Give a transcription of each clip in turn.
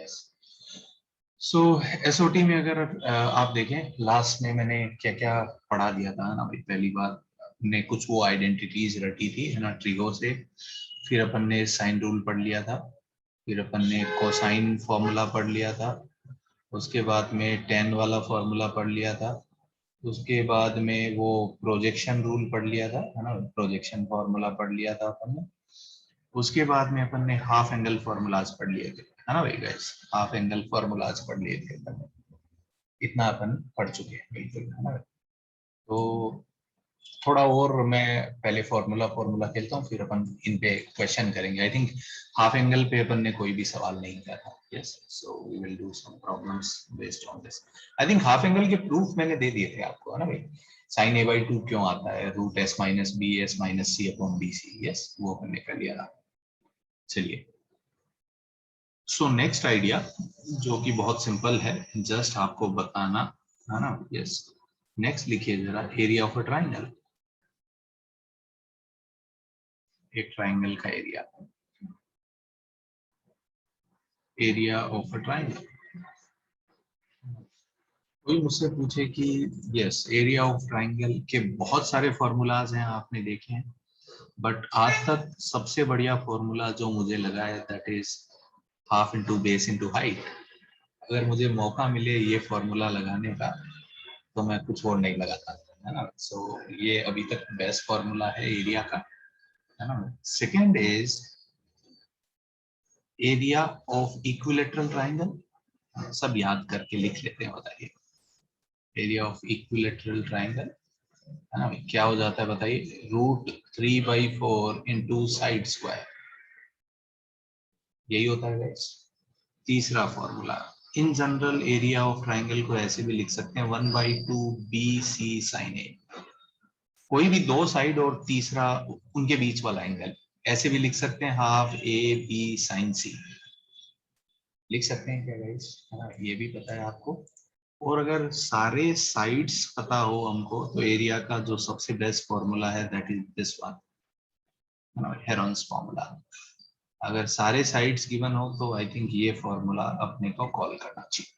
Yes. सो SOT में अगर आप देखें लास्ट में मैंने क्या क्या पढ़ा दिया था ना भाई। पहली बार ने कुछ वो आइडेंटिटीज रटी थी है ना ट्रिगो से, फिर अपन ने साइन रूल पढ़ लिया था, फिर अपन ने कोसाइन फॉर्मूला पढ़ लिया था, उसके बाद में टेन वाला फॉर्मूला पढ़ लिया था, उसके बाद में वो प्रोजेक्शन रूल पढ़ लिया था है ना, प्रोजेक्शन फॉर्मूला पढ़ लिया था अपन ने। उसके बाद में अपन ने हाफ एंगल फॉर्मूलाज पढ़ लिए थे है ना भाई गाइस, हाफ एंगल फॉर्मूलाज पढ़ लिए थे अपन ने। इतना अपन पढ़ चुके हैं बिल्कुल है ना। तो थोड़ा और मैं पहले फॉर्मूला फॉर्मूला खेलता हूँ, फिर अपन इन पे क्वेश्चन करेंगे। आई थिंक हाफ एंगल पे अपन ने कोई भी सवाल नहीं किया था। Yes, so we will do some problems based on this. I think half angle के प्रूफ मैंने दे दिए थे आपको है ना भाई। साइन a/2 क्यों आता है, root s minus B S minus C upon B C. Yes, वो अपन ने कर लिया था। चलिए, सो नेक्स्ट आइडिया जो कि बहुत सिंपल है, जस्ट आपको बताना है ना। यस, नेक्स्ट लिखिए जरा, एरिया ऑफ अ ट्राइंगल। एक ट्राइंगल का area, area of a triangle. कोई मुझसे पूछे कि यस, एरिया ऑफ ट्राइंगल के बहुत सारे फॉर्मूलाज हैं आपने देखे हैं, बट आज तक सबसे बढ़िया फॉर्मूला जो मुझे लगा है that is half into base into height. अगर मुझे मौका मिले ये फॉर्मूला लगाने का तो मैं कुछ और नहीं लगाता है ना। सो ये अभी तक बेस्ट फॉर्मूला है एरिया का है ना। Second is area of equilateral triangle. सब याद करके लिख लेते हैं, बताइए। एरिया ऑफ इक्विलेटरल ट्राइंगल है ना, क्या हो जाता है बताइए, √3/4 इंटू साइड स्क्वायर। यही होता है गाइस। तीसरा formula, in general area of triangle को ऐसे भी लिख सकते हैं 1/2 BC sin A। कोई भी दो साइड और तीसरा उनके बीच वाला एंगल, ऐसे भी लिख सकते हैं हाफ AB sin C। लिख सकते हैं क्या गाइस, है ना, ये भी पता है आपको। और अगर सारे साइड्स पता हो हमको तो एरिया का जो सबसे बेस्ट फॉर्मूला है that is this one, Heron's formula. अगर सारे साइड्स गिवन हो तो आई थिंक ये फॉर्मूला अपने को कॉल करना चाहिए।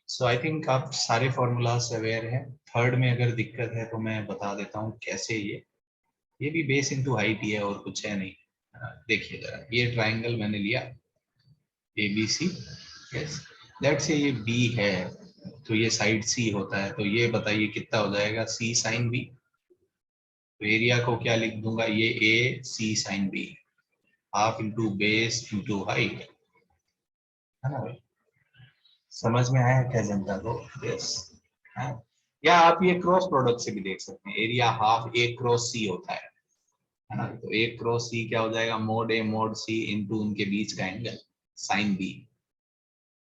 सो आई थिंक आप सारे फॉर्मूला से अवेयर हैं। थर्ड में अगर दिक्कत है तो मैं बता देता हूँ कैसे। ये भी बेस इनटू हाइट ही है और कुछ है नहीं। देखिए जरा, ये ट्राइंगल मैंने लिया ABC। यस, लेट्स से ये B है तो ये साइड C होता है, तो ये बताइए कितना हो जाएगा, C sin B। तो एरिया को क्या लिख दूंगा, ये AC sin B, half into base into height है ना भाई। समझ में आया क्या जनता को। यस, या आप ये क्रॉस प्रोडक्ट से भी देख सकते हैं, area half A cross C होता है ना। तो A क्रॉस C क्या हो जाएगा, mode A mode C into उनके बीच का एंगल साइन B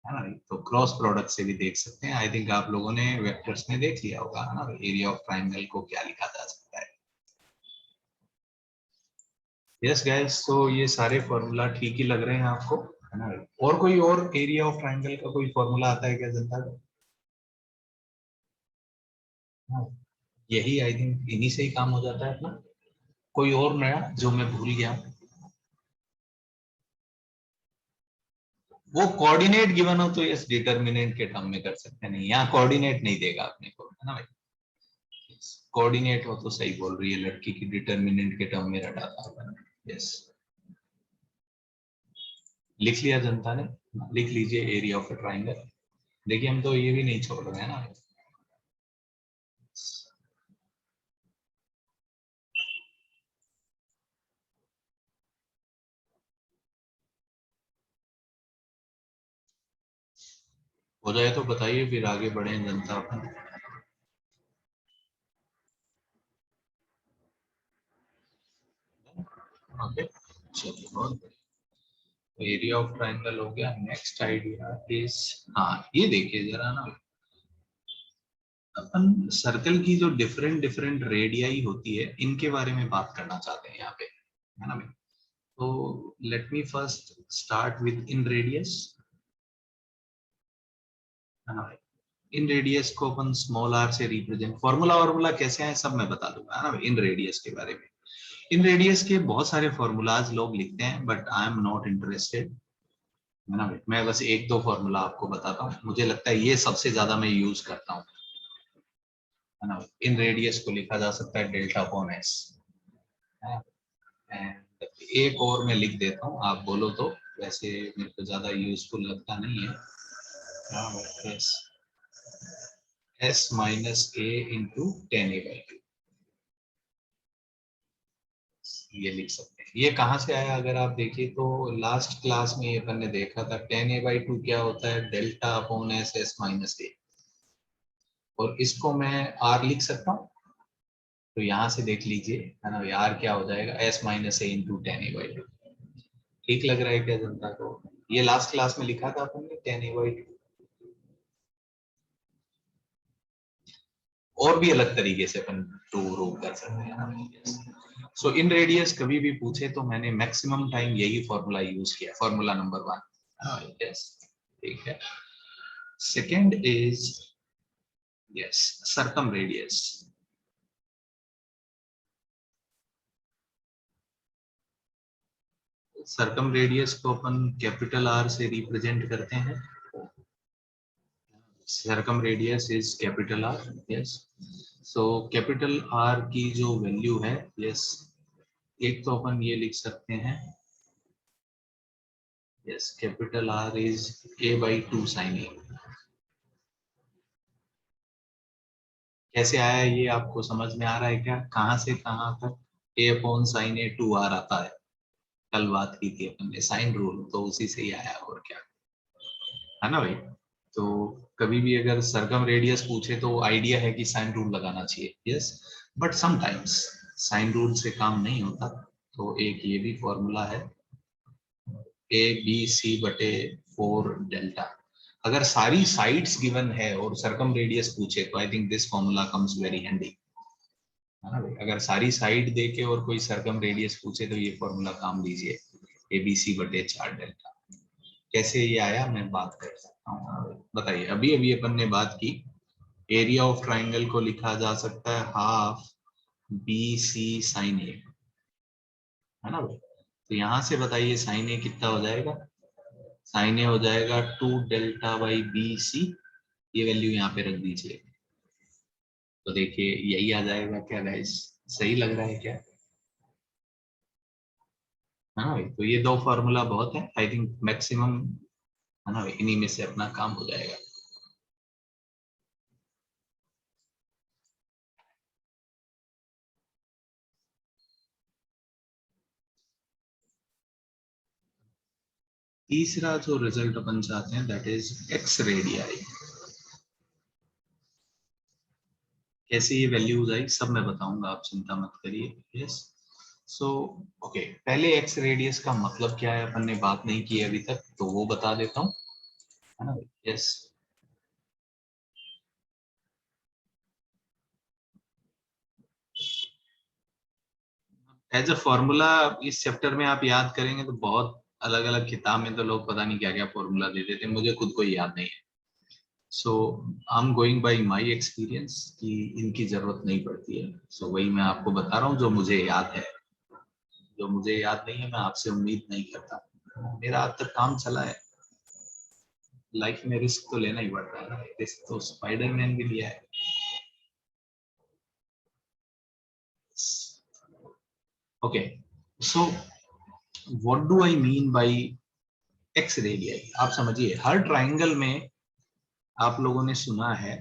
है ना। तो क्रॉस प्रोडक्ट से भी देख सकते हैं। आई थिंक आप लोगों ने वेक्टर्स में देख लिया होगा है ना, एरिया ऑफ ट्राइंगल को क्या लिखा जा सकता है। यस गाइस, तो ये सारे फॉर्मूला ठीक ही लग रहे हैं आपको है ना। और कोई और एरिया ऑफ ट्राइंगल का कोई फॉर्मूला आता है क्या जनता को। हाँ, यही आई थिंक इन्हीं से ही काम हो जाता है अपना। कोई और नया जो मैं भूल गया। वो कोऑर्डिनेट गिवन हो तो यस डिटर्मिनेंट के टर्म में कर सकते हैं, नहीं यहाँ कोऑर्डिनेट नहीं देगा अपने को है ना भाई। कोऑर्डिनेट हो तो सही बोल रही है लड़की की, डिटर्मिनेंट के टर्म में रटा था। यस, लिख लिया जनता ने, लिख लीजिए एरिया ऑफ अ ट्राइंगल। देखिए हम तो ये भी नहीं छोड़ रहे हैं ना। हो जाए तो बताइए, फिर आगे बढ़े जनता अपन। ओके, चलिए बहुत बढ़िया। एरिया ऑफ ट्राइंगल हो गया। नेक्स्ट आइडिया इज, हाँ ये देखिए जरा ना, अपन सर्कल की जो डिफरेंट डिफरेंट रेडियाई होती है इनके बारे में बात करना चाहते हैं यहाँ पे है ना भाई। तो let me first start with in radius है ना भाई। इन रेडियस को अपन स्मॉल r से रिप्रेजेंट, फॉर्मूला फॉर्मूला कैसे है सब मैं बता दूंगा है ना भाई इन रेडियस के बारे में। इन रेडियस के बहुत सारे फॉर्मूलाज लोग लिखते हैं but I am not interested. है ना भाई। मैं बस एक दो फॉर्मूला आपको बताता हूँ, मुझे लगता है ये सबसे ज्यादा मैं यूज करता हूँ, है ना। इन रेडियस को लिखा जा सकता है डेल्टा अपॉन एस, एंड एक और मैं लिख देता हूँ, आप बोलो तो, वैसे मेरे को ज्यादा यूजफुल लगता नहीं है। S S minus A into ten A by two, ये लिख सकते हैं। ये कहाँ से आया अगर आप देखिए तो लास्ट क्लास में ये अपन ने देखा था, टेन ए बाई टू क्या होता है, delta upon S S minus A, और इसको मैं आर लिख सकता हूँ। तो यहाँ से देख लीजिए, है ना, आर क्या हो जाएगा, S minus A into ten A by to. ठीक लग रहा है क्या जनता को? ये लास्ट क्लास में लिखा था अपन ने टेन ए बाई टू, और भी अलग तरीके से अपन टू रो कर सकते हैं। सो इन रेडियस कभी भी पूछे तो मैंने मैक्सिमम टाइम यही फॉर्मूला यूज किया, फॉर्मूला नंबर 1। यस, ठीक है। Second is yes circum radius. Circum radius को अपन कैपिटल आर से रिप्रेजेंट करते हैं। Circum radius is capital R, yes. So capital R की जो वैल्यू है, यस, एक तो अपन ये लिख सकते हैं, yes, capital R is A by two sine A. कैसे आया ये आपको समझ में आ रहा है क्या, कहां से कहां तक A upon sine A two R आता है? कल बात की थी अपन ने साइन रूल, तो उसी से ही आया, और क्या, है ना भाई। तो कभी भी अगर सरकम रेडियस पूछे तो आइडिया है कि साइन रूल लगाना चाहिए, yes. But sometimes sine rule से काम नहीं होता, तो एक ये भी फॉर्मूला है, ए बी सी बटे फोर डेल्टा। अगर सारी साइड्स गिवन है और सरकम रेडियस पूछे तो I think this formula comes very handy, है ना भाई। अगर सारी साइड देके और कोई सरकम रेडियस पूछे तो ये फॉर्मूला काम लीजिए, ए बी सी बटे चार डेल्टा। कैसे ये आया मैं बात कर सकता हूँ, बताइए। अभी अभी अपन ने बात की, एरिया ऑफ ट्राइंगल को लिखा जा सकता है हाफ बी सी साइन ए, है ना भाई। तो यहाँ से बताइए साइन ए कितना हो जाएगा, साइन ए हो जाएगा two delta by B C, ये वैल्यू यहाँ पे रख दीजिए, तो देखिए यही आ जाएगा क्या गाइस, सही लग रहा है क्या? है ना भाई। तो ये दो फॉर्मूला बहुत है, आई थिंक मैक्सिमम, है ना भाई, इन्हीं में से अपना काम हो जाएगा। तीसरा जो रिजल्ट अपन चाहते हैं दैट इज एक्स रेडियाई। कैसे ये वैल्यूज आई सब मैं बताऊंगा, आप चिंता मत करिए, यस। सो ओके, पहले एक्स रेडियस का मतलब क्या है अपन ने बात नहीं की अभी तक, तो वो बता देता हूँ, है ना, यस। एज अ फॉर्मूला इस चैप्टर में आप याद करेंगे तो बहुत अलग अलग किताब में तो लोग पता नहीं क्या क्या फॉर्मूला दे देते हैं, मुझे खुद को याद नहीं है। So I am going by my experience कि इनकी जरूरत नहीं पड़ती है, सो वही मैं आपको बता रहा हूँ जो मुझे याद है। जो मुझे याद नहीं है मैं आपसे उम्मीद नहीं करता, मेरा आज तक काम चला है। लाइफ में रिस्क तो लेना ही पड़ता है ना, रिस्क तो स्पाइडरमैन भी लिया है। Okay, so what do I mean by X radii. आप समझिए, हर ट्राइंगल में आप लोगों ने सुना है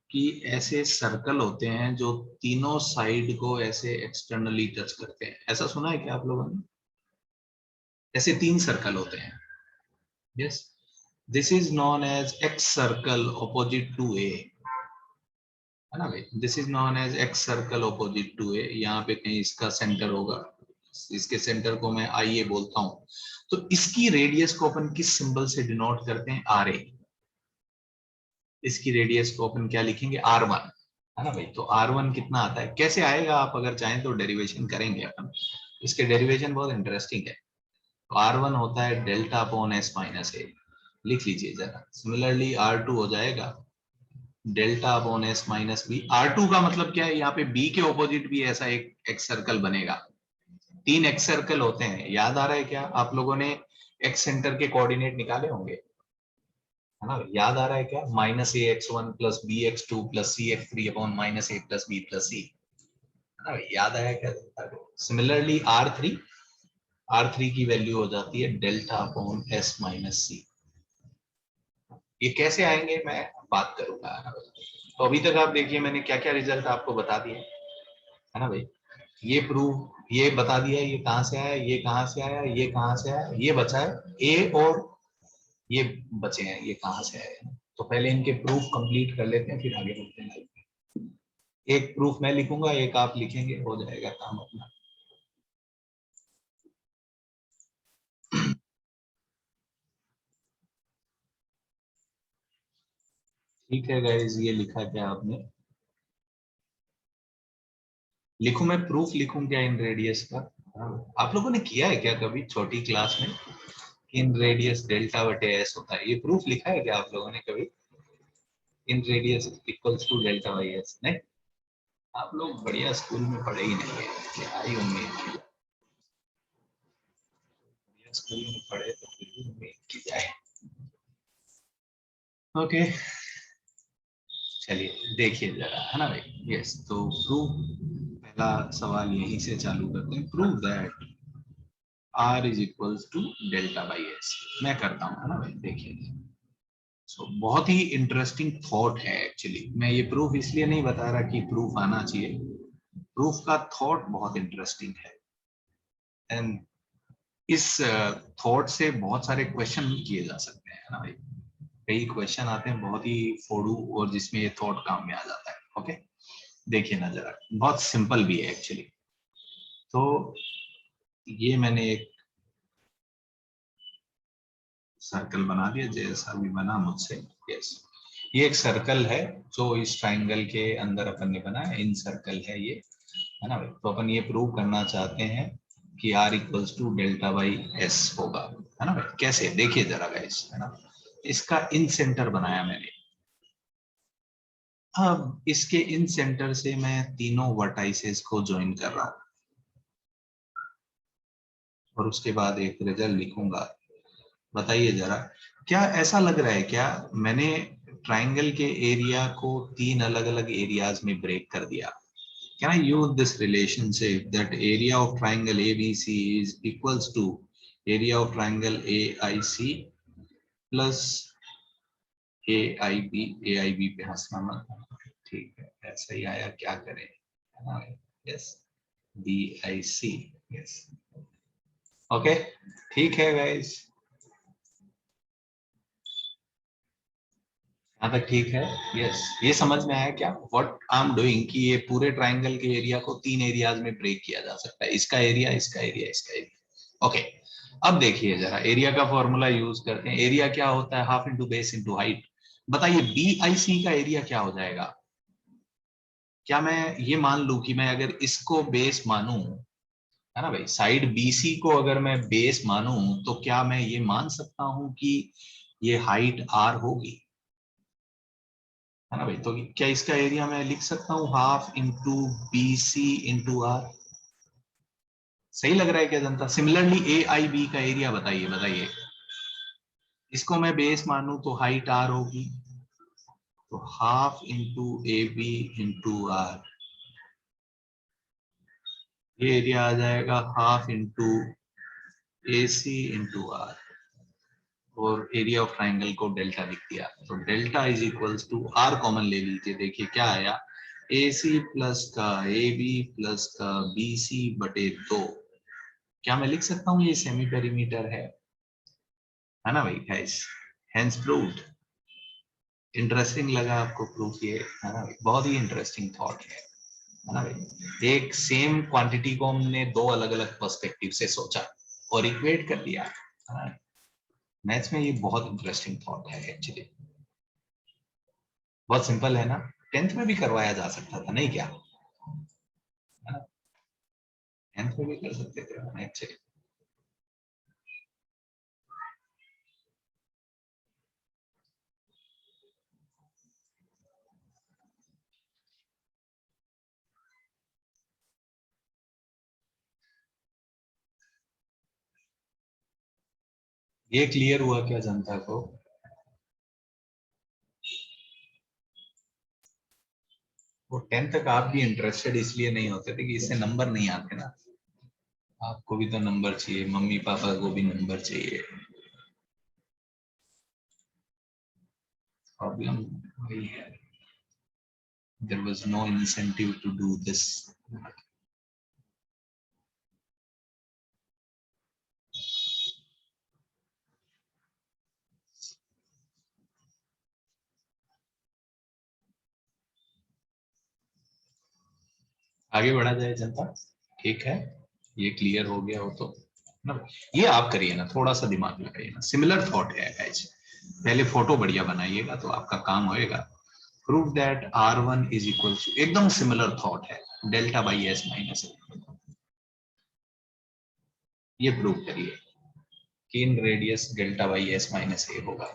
कि ऐसे सर्कल होते हैं जो तीनों साइड को ऐसे एक्सटर्नली टच करते हैं, ऐसा सुना है क्या आप लोगों ने? ऐसे तीन सर्कल होते हैं, yes. This is known as X circle opposite to A, है ना भाई। This is known as X circle opposite to A, यहाँ पे कहीं इसका सेंटर होगा, इसके सेंटर को मैं आई ए बोलता हूँ। तो इसकी रेडियस को अपन किस सिंबल से डिनोट करते हैं, आर ए। इसकी रेडियस को अपन क्या लिखेंगे, आर वन, है ना भाई। तो आर वन कितना आता है, कैसे आएगा, आप अगर चाहें तो डेरिवेशन करेंगे अपन, इसके डेरिवेशन बहुत इंटरेस्टिंग है। तो आर वन होता है delta upon S minus A, लिख लीजिए जरा। सिमिलरली आर टू हो जाएगा delta upon S minus B. R two का मतलब क्या है, यहाँ पे बी के ऑपोजिट भी ऐसा एक एक्स सर्कल बनेगा। तीन एक्स सर्कल होते हैं, याद आ रहा है क्या आप लोगों ने? एक्स सेंटर के कोऑर्डिनेट निकाले होंगे, है ना, याद आ रहा है क्या? Minus A X one plus B X two plus C X three upon minus A plus B plus C, है ना, याद आया क्या? सिमिलरली आर थ्री की वैल्यू हो जाती है delta upon S minus C. ये कैसे आएंगे मैं बात करूंगा, है ना भाई। तो अभी तक आप देखिए मैंने क्या क्या रिजल्ट आपको बता दिए, है ना भाई। ये प्रूफ ये बता दिया, ये कहाँ से आया, ये कहाँ से आया, ये कहाँ से आया, ये बचा है ए और ये बचे हैं, ये कहाँ से आए हैं। तो पहले इनके प्रूफ कंप्लीट कर लेते हैं, फिर आगे बढ़ते हैं लाइफ में। एक प्रूफ मैं लिखूंगा, एक आप लिखेंगे, हो जाएगा काम अपना। ठीक है गाइस, ये लिखा क्या आपने? लिखूं मैं प्रूफ लिखूं क्या इन रेडियस का? आप लोगों ने किया है क्या कभी छोटी क्लास में? इन रेडियस डेल्टा बटे एस होता है, ये प्रूफ लिखा है क्या आप लोगों ने कभी? In radius equals to delta by S, नहीं? आप लोग बढ़िया स्कूल में पढ़े ही नहीं है, क्या ही उम्मीद की जाए। बढ़िया स्कूल में पढ़े तो फिर भी उम्मीद की जाए। ओके, चलिए देखिए जरा, है ना भाई। यस, तो प्रूव, पहला सवाल यहीं से चालू करते हैं। Prove that R is equals to delta by S. मैं करता हूँ, है ना भाई, देखिए। सो बहुत ही इंटरेस्टिंग थॉट है एक्चुअली। मैं ये प्रूफ इसलिए नहीं बता रहा कि प्रूफ आना चाहिए, प्रूफ का थॉट बहुत इंटरेस्टिंग है। एंड इस थॉट से बहुत सारे क्वेश्चन किए जा सकते हैं, है ना भाई। कई क्वेश्चन आते हैं बहुत ही फोड़ू, और जिसमें ये थॉट काम में आ जाता है। ओके, देखिए ना जरा, बहुत सिंपल भी है एक्चुअली। तो ये मैंने एक सर्कल बना दिया, जैसा भी बना मुझसे। यस, ये एक सर्कल है जो इस ट्राइंगल के अंदर अपन ने बनाया, इन सर्कल है ये, है ना भाई। तो अपन ये प्रूव करना चाहते हैं कि R equals to delta by S होगा, है ना भाई। कैसे, देखिए जरा गाइस, है ना। इसका इन सेंटर बनाया मैंने। अब इसके इन सेंटर से मैं तीनों वर्टाइसेस को ज्वाइन कर रहा हूं, और उसके बाद एक रिजल्ट लिखूंगा। बताइए जरा, क्या ऐसा लग रहा है क्या मैंने ट्राइंगल के एरिया को तीन अलग अलग एरियाज में ब्रेक कर दिया? Can I use this relationship that area of triangle ABC is equals to area of triangle AIC plus AIB? AIB पे हंसना मत, ठीक है, ऐसा ही आया, क्या करें, है ना? यस, BIC, यस, ओके, ठीक है गाइस, यहाँ तक ठीक है। यस, ये समझ में आया क्या व्हाट आई एम डूइंग, कि ये पूरे ट्राइंगल के एरिया को तीन एरियाज में ब्रेक किया जा सकता है, इसका एरिया, इसका एरिया, इसका एरिया। ओके, अब देखिए जरा, एरिया का फॉर्मूला यूज करते हैं। एरिया क्या होता है? Half into base into height. बताइए बी आई सी का एरिया क्या हो जाएगा? क्या मैं ये मान लूं कि मैं अगर इसको बेस मानूं, है ना भाई, साइड बीसी को अगर मैं बेस मानूं, तो क्या मैं ये मान सकता हूं कि ये हाइट आर होगी, है ना भाई। तो क्या इसका एरिया मैं लिख सकता हूँ half into B C into R? सही लग रहा है क्या जनता? सिमिलरली ए आई बी का एरिया बताइए, बताइए। इसको मैं बेस मानूं तो हाइट आर होगी, तो half into A B into R, ये एरिया आ जाएगा half into A C into R, और एरिया ऑफ ट्राइंगल को डेल्टा लिख दिया। तो delta is equals to, R common ले लीजिए, देखिए क्या आया, ए सी प्लस का ए बी प्लस का बी सी बटे दो। क्या मैं लिख सकता हूँ ये सेमी पेरीमीटर है ना भाई गाइस? Hence proved. इंटरेस्टिंग लगा आपको प्रूफ ये, है ना भाई? बहुत ही इंटरेस्टिंग थॉट है ना भाई। एक सेम क्वांटिटी को हमने दो अलग अलग पर्सपेक्टिव से सोचा और इक्वेट कर दिया, है ना। मैथ्स में ये बहुत इंटरेस्टिंग थॉट है एक्चुअली। बहुत सिंपल है ना, टेंथ में भी करवाया जा सकता था, नहीं क्या? टेंथ में भी कर सकते थे एक्चुअली। ये क्लियर हुआ क्या जनता को? वो 10 तक आप भी इंटरेस्टेड इसलिए नहीं होते थे कि इससे नंबर नहीं आते ना। आपको भी तो नंबर चाहिए, मम्मी पापा को भी नंबर चाहिए। प्रॉब्लम वही है, there was no incentive to do this. आगे बढ़ा जाए जनता, ठीक है? ये क्लियर हो गया हो तो ना, ये आप करिए ना, थोड़ा सा दिमाग लगाइए ना, सिमिलर थॉट है गाइस। पहले फोटो बढ़िया बनाइएगा तो आपका काम होएगा। Prove that R1 is equal to, एकदम सिमिलर थॉट है, delta by S minus A. ये प्रूव करिए कि inradius delta by S minus A होगा।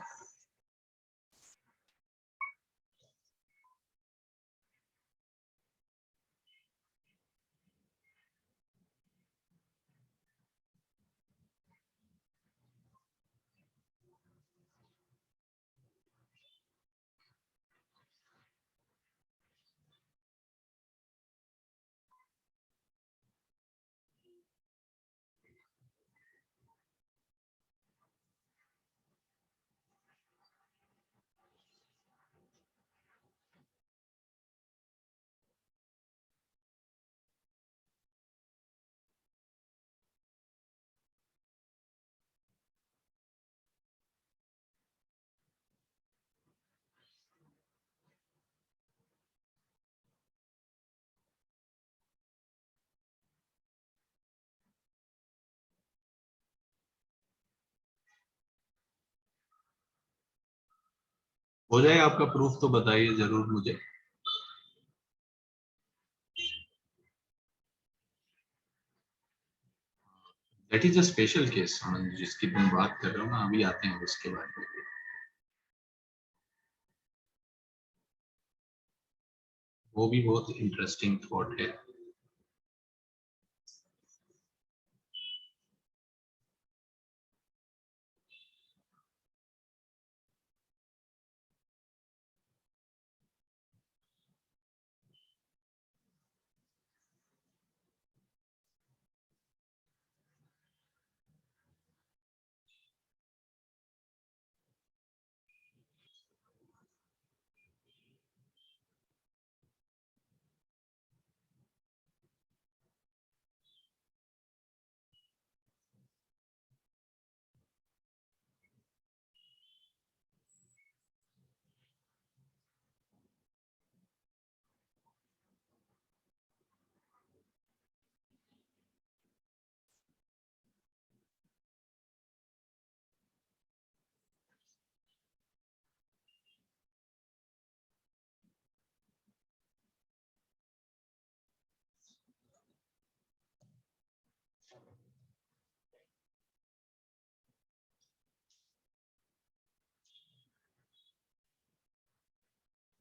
हो जाए आपका प्रूफ तो बताइए जरूर मुझे। That is a special case जिसकी मैं बात कर रहा हूँ ना, अभी आते हैं उसके बारे में। वो भी बहुत इंटरेस्टिंग थॉट है।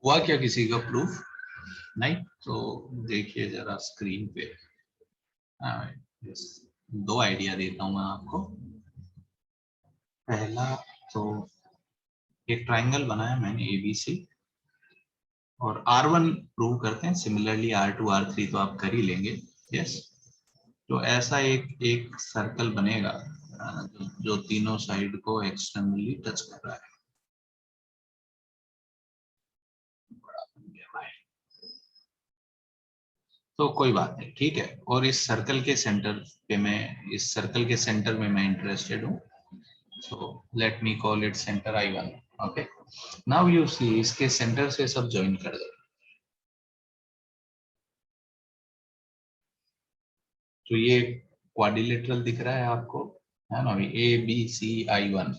हुआ क्या किसी का प्रूफ? नहीं तो देखिए जरा स्क्रीन पे। हाँ, yes। दो आइडिया देता हूँ मैं आपको। पहला तो, एक ट्राइंगल बनाया मैंने ABC, और R1 प्रूव करते हैं, सिमिलरली R2 R3 तो आप कर ही लेंगे। यस। तो ऐसा एक एक सर्कल बनेगा जो तीनों साइड को एक्सटर्नली टच कर रहा है। तो कोई बात नहीं, ठीक है। और इस सर्कल के सेंटर पे मैं, इस सर्कल के सेंटर में मैं इंटरेस्टेड हूँ। So let me call it center I1। Okay, now you see, इसके सेंटर से सब ज्वाइन कर दो। तो ये क्वाड्रिलेटरल दिख रहा है आपको, है ना? ABCI1।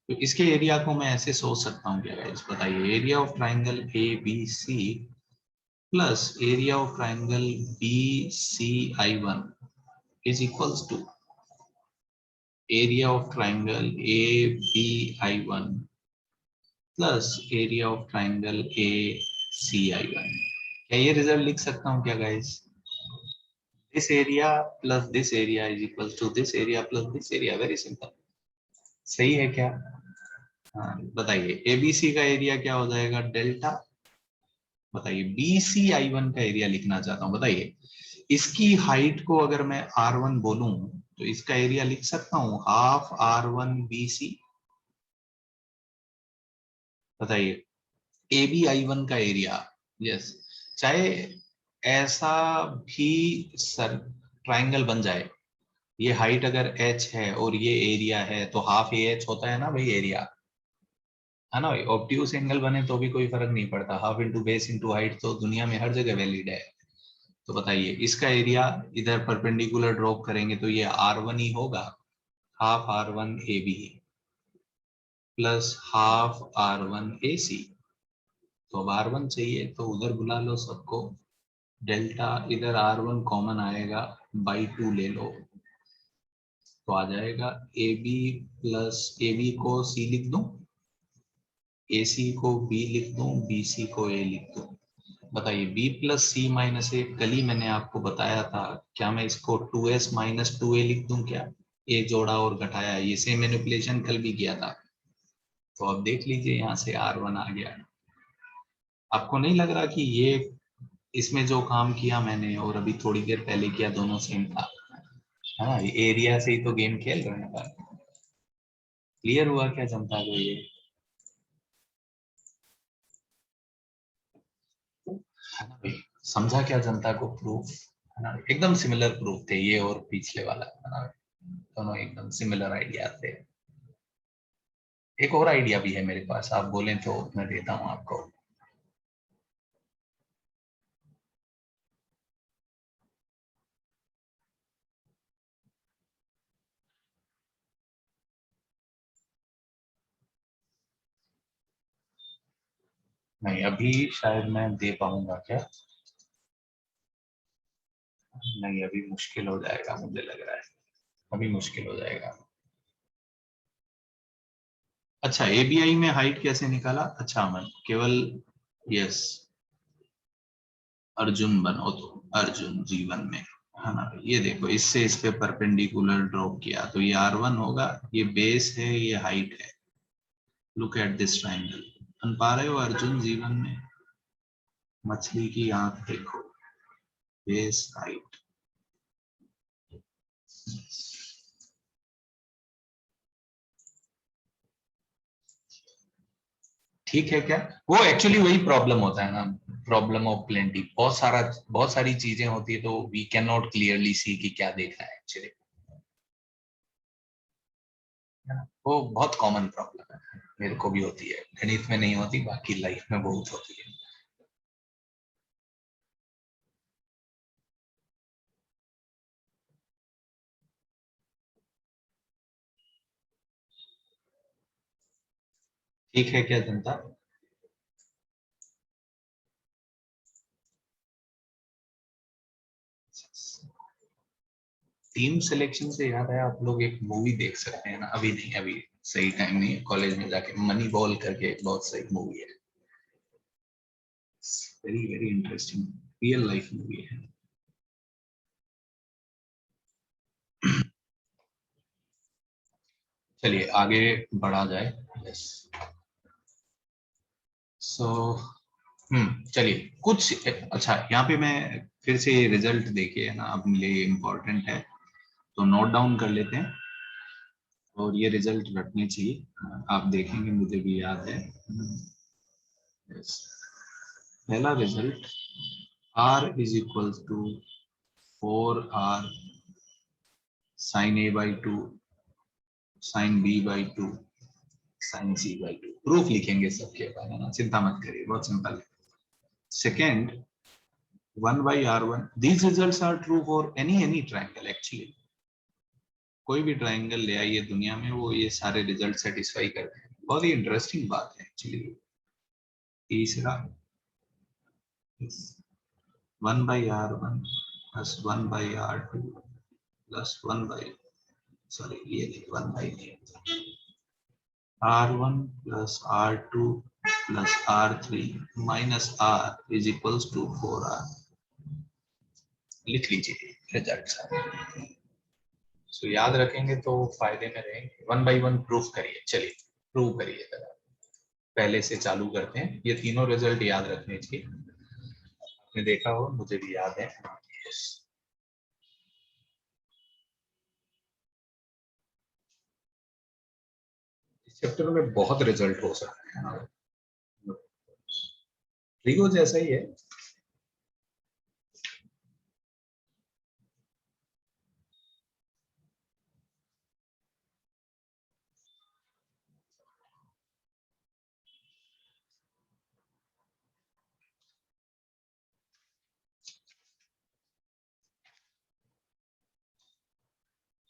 तो इसके एरिया को मैं ऐसे सोच सकता हूँ क्या गाइस, बताइए? Area of triangle ABC plus area of triangle BCI1 is equals to area of triangle ABI1 plus area of triangle ACI1। क्या ये रिजल्ट लिख सकता हूँ क्या guys? This area plus this area is equal to this area plus this area, very simple. सही है क्या? हाँ बताइए, एबीसी का एरिया क्या हो जाएगा? डेल्टा। बताइए, बीसी आई वन का एरिया लिखना चाहता हूँ, बताइए इसकी हाइट को अगर मैं R1 बोलूं तो इसका एरिया लिख सकता हूँ हाफ R1 BC। बताइए, ए बी आई वन का एरिया। यस, चाहे ऐसा भी सर ट्राइंगल बन जाए, ये हाइट अगर h है और ये एरिया है तो हाफ ए एच होता है ना भाई एरिया, है ना भाई। ऑब्ट्यूस एंगल बने तो भी कोई फर्क नहीं पड़ता, half into base into height तो दुनिया में हर जगह वैलिड है। तो बताइए इसका एरिया इधर परपेंडिकुलर ड्रॉप करेंगे तो ये R1 ही होगा, half R1 AB plus half R1 AC। तो अब R1 चाहिए तो उधर बुला लो सबको, डेल्टा इधर R1 कॉमन आएगा, बाई 2 ले लो तो आ जाएगा AB प्लस AB को C लिख दूं, AC को B लिख दूं, BC को A लिख दूं। बताइए B प्लस C माइनस ए, कल ही मैंने आपको बताया था, क्या मैं इसको 2S माइनस 2A लिख दूं क्या? ए जोड़ा और घटाया, ये सेम मैनिपुलेशन कल भी किया था। तो अब देख लीजिए यहाँ से R1 आ गया। आपको नहीं लग रहा कि ये इसमें जो काम किया मैंने और अभी थोड़ी देर पहले किया दोनों सेम था? हाँ, एरिया से ही तो गेम खेल रहे हैं। क्लियर हुआ क्या जनता को ये? है ना भाई? समझा क्या जनता को? प्रूफ है ना, एकदम सिमिलर प्रूफ थे ये और पिछले वाला, है ना, दोनों एकदम सिमिलर आइडिया थे। एक और आइडिया भी है मेरे पास, आप बोलें तो मैं देता हूँ आपको। नहीं अभी शायद मैं दे पाऊंगा क्या? नहीं अभी मुश्किल हो जाएगा, मुझे लग रहा है अभी मुश्किल हो जाएगा। अच्छा, एबीआई में हाइट कैसे निकाला? अच्छा अमन, केवल यस अर्जुन बनो तो, अर्जुन जीवन में, है ना। ये देखो इससे इस पे परपेंडिकुलर ड्रॉप किया तो ये R1 होगा, ये बेस है ये हाइट है। लुक एट दिस ट्राइंगल, बन पा रहे हो अर्जुन जीवन में? मछली की आंख देखो, बेस हाइट। ठीक है क्या? वो एक्चुअली वही प्रॉब्लम होता है ना, प्रॉब्लम ऑफ प्लेंटी, बहुत सारी चीजें होती है तो we can not clearly see कि क्या देखा है एक्चुअली। वो बहुत कॉमन प्रॉब्लम है, मेरे को भी होती है, गणित में नहीं होती बाकी लाइफ में बहुत होती है। ठीक है क्या जनता? टीम सिलेक्शन से याद है, आप लोग एक मूवी देख सकते हैं ना, अभी नहीं, अभी सही टाइम नहीं है, कॉलेज में जाके मनी बॉल करके एक बहुत सही मूवी है, very very interesting, real life movie है। चलिए आगे बढ़ा जाए। यस, सो चलिए कुछ अच्छा, यहाँ पे मैं फिर से रिजल्ट देखिए, है ना, अपने लिए इम्पोर्टेंट है तो नोट डाउन कर लेते हैं और ये रिजल्ट रखने चाहिए, आप देखेंगे मुझे भी याद है। Yes. पहला result, R is equal to 4R sine A by 2 sine B by 2 sine C by 2, proof लिखेंगे सबके बाद, है ना, चिंता मत करिए, बहुत सिंपल है। Second, 1/R1, these results are true for any triangle actually, कोई भी ट्राइंगल ले आइए दुनिया में वो ये सारे रिजल्ट सेटिस्फाई करते हैं, बहुत ही इंटरेस्टिंग बात है एक्चुअली। तीसरा, 1/R1 plus 1/R2 plus 1 by, sorry ये नहीं, 1 by R1 plus R2 plus R3 minus R is equals to 4R। लिख लीजिए रिजल्ट। सो याद रखेंगे तो फायदे में रहेंगे। वन बाय वन प्रूफ करिए, चलिए प्रूव करिए जरा। पहले से चालू करते हैं, ये तीनों रिजल्ट याद रखने चाहिए, आपने देखा हो, मुझे भी याद है। इस चैप्टर में बहुत रिजल्ट हो सकते हैं, ट्रिगो जैसा ही है।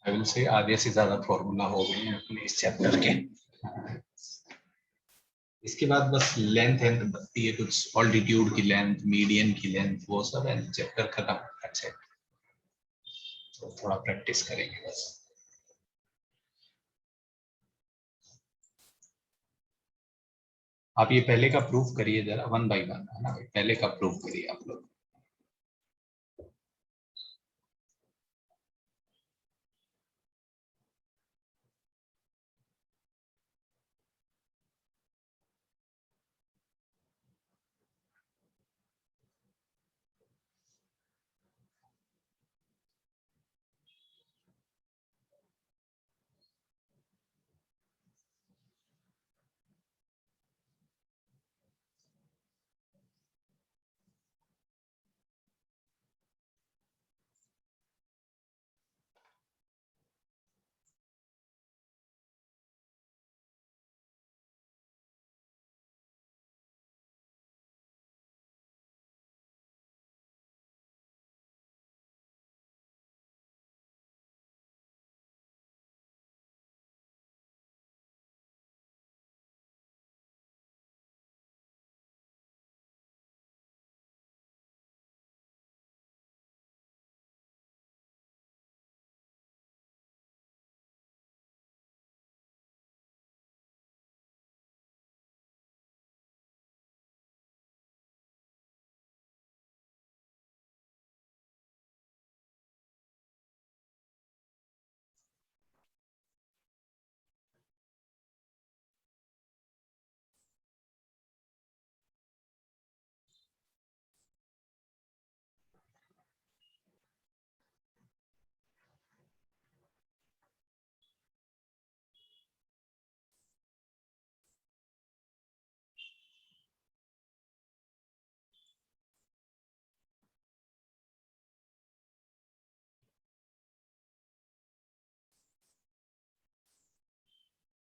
आई विल से आधे से ज्यादा फॉर्मूला हो गए हैं अपने इस चैप्टर के। इसके बाद बस लेंथ एंड बनती है कुछ, ऑल्टीट्यूड की लेंथ, मीडियन की लेंथ, वो सब है, चैप्टर खत्म। अच्छा, तो थोड़ा प्रैक्टिस करेंगे बस। आप ये पहले का प्रूफ करिए जरा, वन बाय वन, है ना, पहले का प्रूफ करिए आप लोग।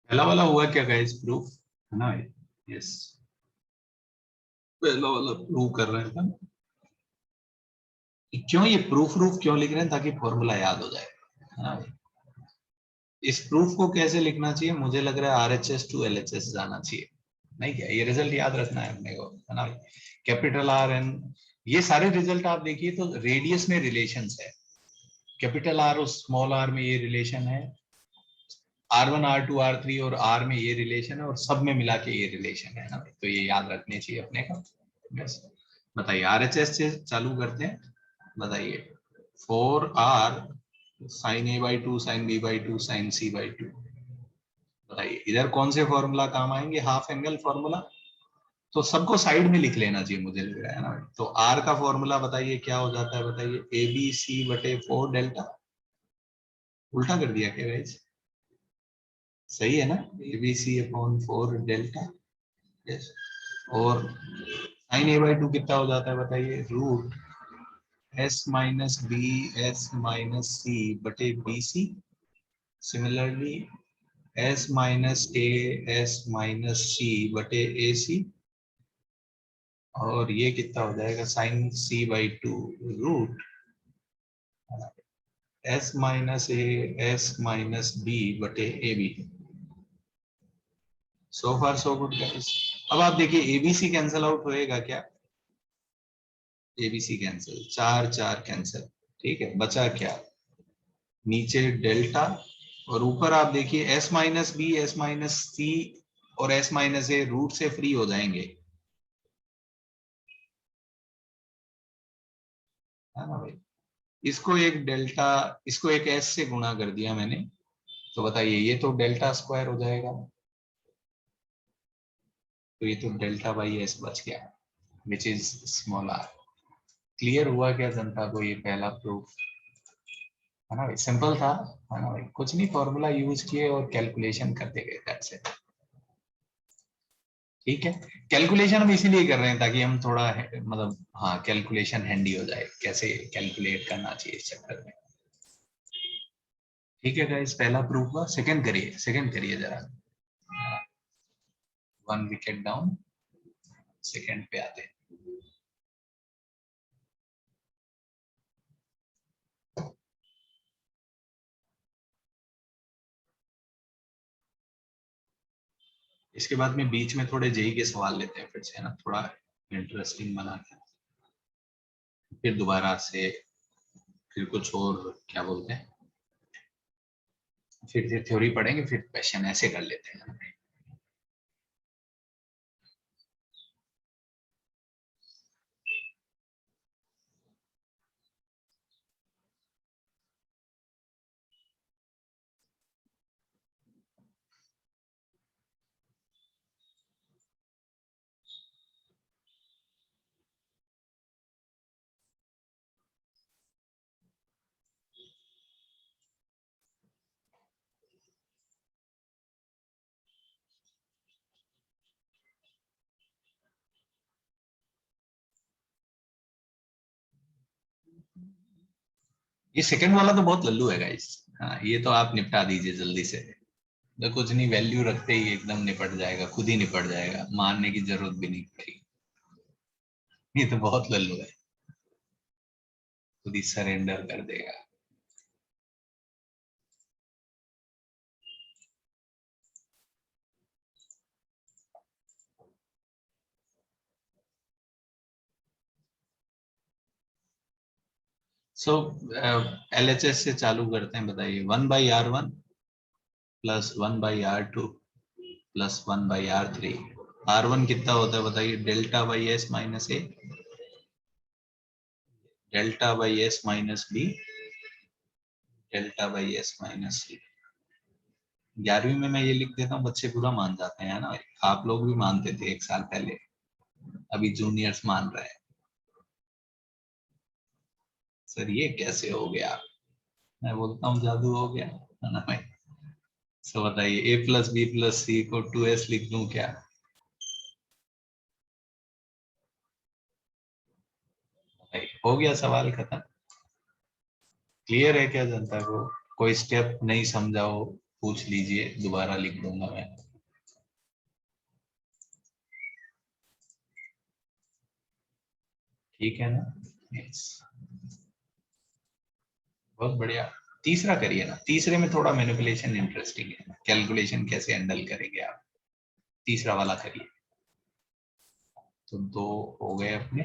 पहला वाला हुआ क्या गाइस, प्रूफ है ना? यस, पहला वाला प्रूव कर रहे हैं। क्यों ये प्रूफ रूफ क्यों लिख रहे हैं? ताकि फॉर्मूला याद हो जाए, है ना? इस प्रूफ को कैसे लिखना चाहिए? मुझे लग रहा है आरएचएस टू एलएचएस जाना चाहिए, नहीं क्या? ये रिजल्ट याद रखना है अपने को, है ना? कैपिटल आर एन, ये सारे रिजल्ट आप देखिए तो रेडियस में रिलेशंस है। कैपिटल आर और स्मॉल आर में ये रिलेशन है, R1 R2 R3 और R में ये रिलेशन है, और सब में मिला के ये रिलेशन है ना। तो ये याद रखने चाहिए अपने का। बस बताइए, आरएचएस से चालू करते हैं। बताइए, 4R sine A by two sine B by two sine C by two. बताइए इधर कौन से फॉर्मूला काम आएंगे? Half angle formula. तो सबको साइड में लिख लेना चाहिए, मुझे लग रहा है ना। तो आर का फॉर्मूला बताइए क्या हो जाता है? बताइए, ए बी सी बटे 4 डेल्टा। उल्टा कर दिया क्या गाइस? सही है ना? A B C upon 4 delta. Yes. और साइन ए बाई टू कितना हो जाता है? बताइए, root S minus B S minus C बटे B C. Similarly S minus A S minus C बटे ए सी। और ये कितना हो जाएगा? Sine C by two root S minus A S minus B बटे A B. So far so good guys. अब आप देखिए, एबीसी कैंसल आउट होएगा क्या? एबीसी कैंसिल, चार चार कैंसिल, ठीक है, बचा क्या? नीचे डेल्टा, और ऊपर आप देखिए S minus B S minus C और एस माइनस ए रूट से फ्री हो जाएंगे, है ना भाई? इसको एक डेल्टा, इसको एक एस से गुणा कर दिया मैंने, तो बताइए ये तो डेल्टा स्क्वायर हो जाएगा, तो ये तो डेल्टा बाई एस बच गया, which is small R. Clear हुआ क्या जनता को ये पहला प्रूफ? है ना भाई, सिंपल था, है ना भाई, कुछ नहीं, फॉर्मूला यूज किए और कैलकुलेशन करते गए, दैट्स इट। ठीक है, कैलकुलेशन हम इसीलिए कर रहे हैं ताकि हम थोड़ा मतलब हाँ कैलकुलेशन हैंडी हो जाए, कैसे कैलकुलेट करना चाहिए इस चक्कर में। ठीक है गाइस, पहला प्रूफ हुआ, सेकंड करिए जरा। वन विकेट डाउन, सेकंड पे आते हैं। इसके बाद में बीच में थोड़े जेई के सवाल लेते हैं फिर से, है ना, थोड़ा इंटरेस्टिंग बना के, फिर दोबारा से फिर कुछ और क्या बोलते हैं, फिर थ्योरी पढ़ेंगे, फिर क्वेश्चन ऐसे कर लेते हैं। ये सेकंड वाला तो बहुत लल्लू है गाइस, हाँ ये तो आप निपटा दीजिए जल्दी से, तो कुछ नहीं, वैल्यू रखते ही एकदम निपट जाएगा, खुद ही निपट जाएगा, मारने की जरूरत भी नहीं पड़ेगी। ये तो बहुत लल्लू है, खुद ही सरेंडर कर देगा। सो एलएचएस से चालू करते हैं, बताइए 1/r1 plus 1/r2 plus 1/r3, r1 कितना होता है बताइए, delta by S minus A, delta by S minus B, delta by S minus C. 11वीं में मैं ये लिख देता हूँ, बच्चे पूरा मान जाते हैं, ना, आप लोग भी मानते थे एक साल पहले, अभी जूनियर्स मान रहे हैं। सर ये कैसे हो गया? मैं बोलता हूँ जादू हो गया, है ना भाई। सो बताइए ए प्लस बी प्लस सी को 2s लिख दूं क्या? भाई हो गया, सवाल खत्म। क्लियर है क्या जनता को? कोई स्टेप नहीं समझा हो पूछ लीजिए, दोबारा लिख दूंगा मैं। ठीक है ना? यस, बहुत बढ़िया। तीसरा करिए ना, तीसरे में थोड़ा मैनिपुलेशन इंटरेस्टिंग है, कैलकुलेशन कैसे हैंडल करेंगे आप, तीसरा वाला करिए। तो दो हो गए अपने,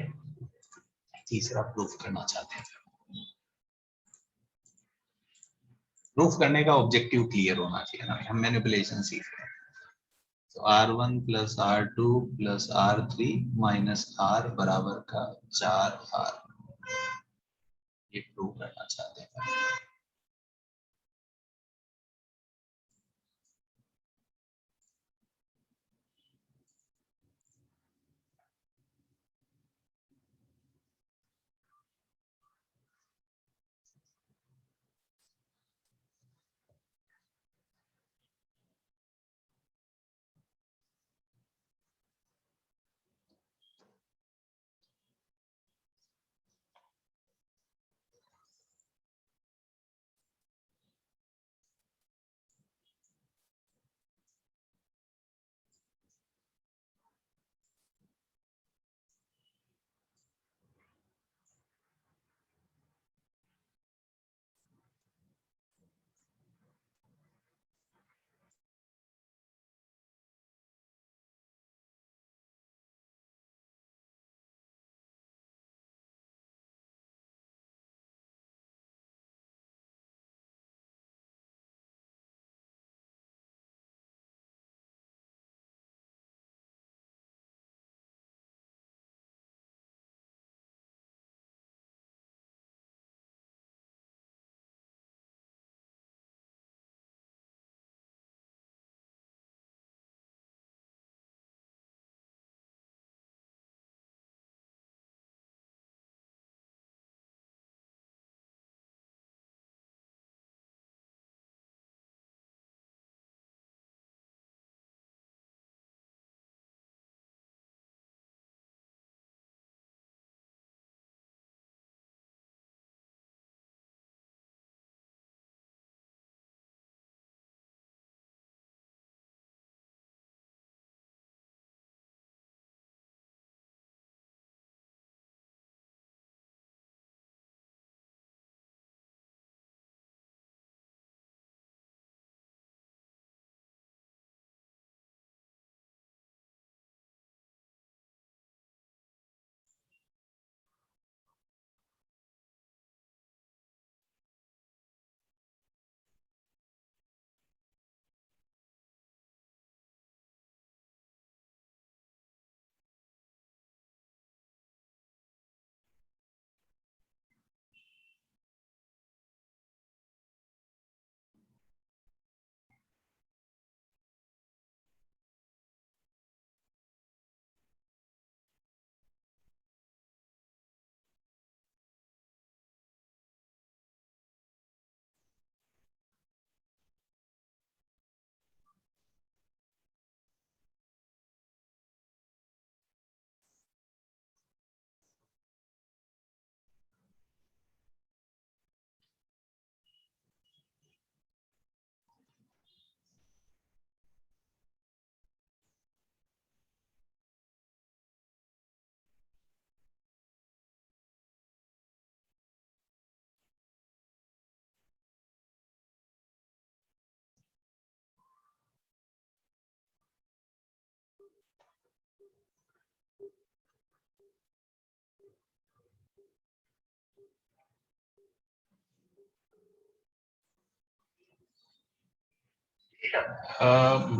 तीसरा प्रूफ करना चाहते हैं। प्रूफ करने का ऑब्जेक्टिव क्लियर होना चाहिए ना, हम मैनिपुलेशन सीख रहे हैं। तो R1 plus R2 plus R3 minus R बराबर का 4R, ये प्रूव करना चाहते हैं।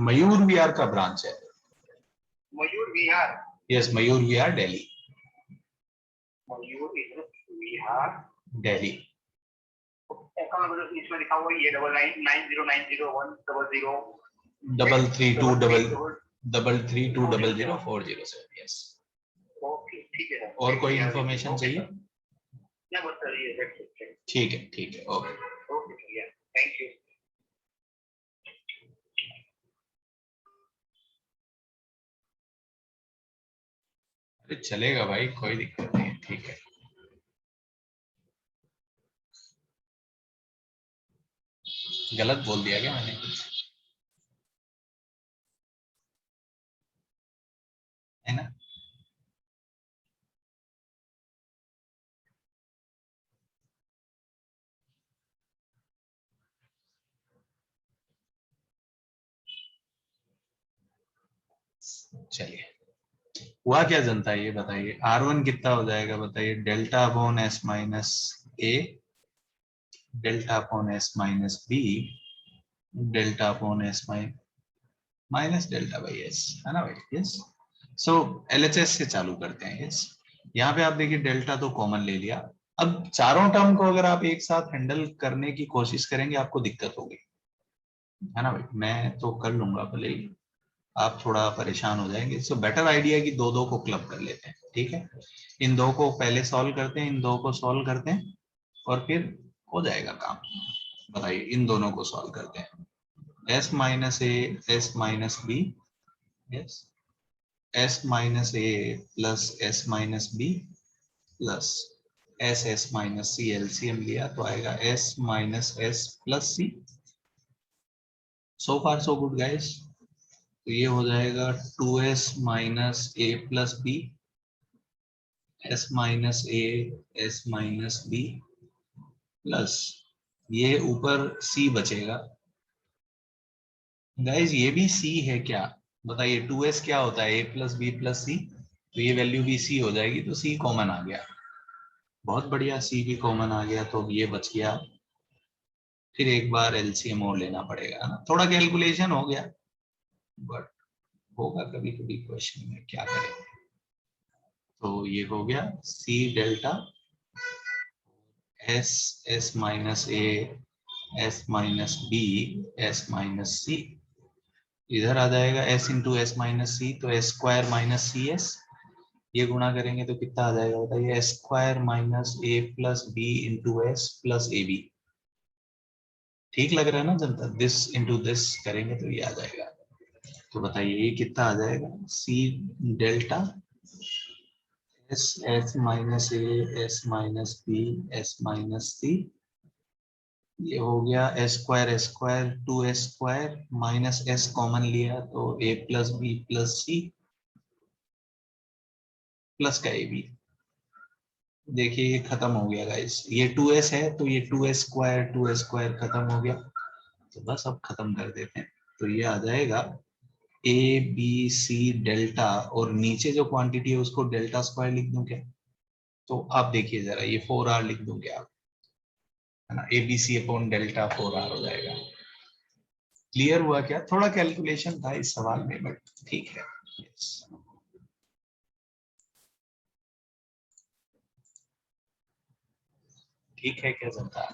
मयूर विहार का ब्रांच है। मयूर विहार। यस, मयूर विहार दिल्ली। मयूर विहार दिल्ली। अकाउंट इसमें लिखा हुआ है ये 9990901000 332004007। यस। ओके ठीक है। और कोई इंफॉर्मेशन चाहिए? ना बस सर ये ठीक है, ठीक है, ओके। ओके भैया, थैंक यू। अरे चलेगा भाई, कोई दिक्कत नहीं है, ठीक है। गलत बोल दिया क्या मैंने कुछ, है ना? चलिए, हुआ क्या जनता, ये बताइए R1 कितना हो जाएगा बताइए? Delta upon S minus A, delta upon S minus B, delta upon S minus delta by S, है ना भाई? यस। सो LHS से चालू करते हैं। यस, यहाँ पे आप देखिए डेल्टा तो कॉमन ले लिया। अब चारों टर्म को अगर आप एक साथ हैंडल करने की कोशिश करेंगे आपको दिक्कत होगी, है ना भाई? मैं तो कर लूंगा, भले ही आप थोड़ा परेशान हो जाएंगे। सो बेटर आइडिया कि दो दो को क्लब कर लेते हैं, ठीक है? इन दो को पहले सॉल्व करते हैं, इन दो को सॉल्व करते हैं और फिर हो जाएगा काम। बताइए, इन दोनों को सॉल्व करते हैं। S minus A, S minus B, yes, S minus A plus S minus B plus S minus C, LCM लिया तो आएगा S minus S plus C. So far so good guys. तो ये हो जाएगा 2S minus A plus B, S minus A, S minus B plus ये ऊपर C बचेगा। गाइज ये भी C है क्या? बताइए, 2S क्या होता है? A प्लस बी प्लस सी, तो ये वैल्यू भी C हो जाएगी, तो C कॉमन आ गया। बहुत बढ़िया, C भी कॉमन आ गया, तो ये बच गया। फिर एक बार एलसीएम और लेना पड़ेगा ना, थोड़ा कैलकुलेशन हो गया, बट होगा कभी कभी क्वेश्चन में, क्या करें। तो ये हो गया C delta S, S minus A, S minus B, S minus C. इधर आ जाएगा S into S minus C, तो S square minus C S, ये गुणा करेंगे तो कितना आ जाएगा बताइए? S square minus A plus B into S plus A B. ठीक लग रहा है ना जनता? दिस इंटू दिस करेंगे तो ये आ जाएगा। तो बताइए ये कितना आ जाएगा? C delta S, S minus A, S minus B, S minus C, ये हो गया S square 2S square minus S common लिया तो A plus B plus C plus का ए बी। देखिए ये खत्म हो गया गाइस, ये 2S है तो ये 2S स्क्वायर खत्म हो गया। तो बस अब खत्म कर देते हैं, तो ये आ जाएगा ए बी सी डेल्टा, और नीचे जो क्वांटिटी है उसको डेल्टा स्क्वायर लिख दूं क्या? तो आप देखिए जरा, ये 4R लिख दूं क्या आप, है ना? एबीसी अपॉन डेल्टा 4R हो जाएगा। क्लियर हुआ क्या? थोड़ा कैलकुलेशन था इस सवाल में, बट ठीक है। yes. ठीक है क्या जनता?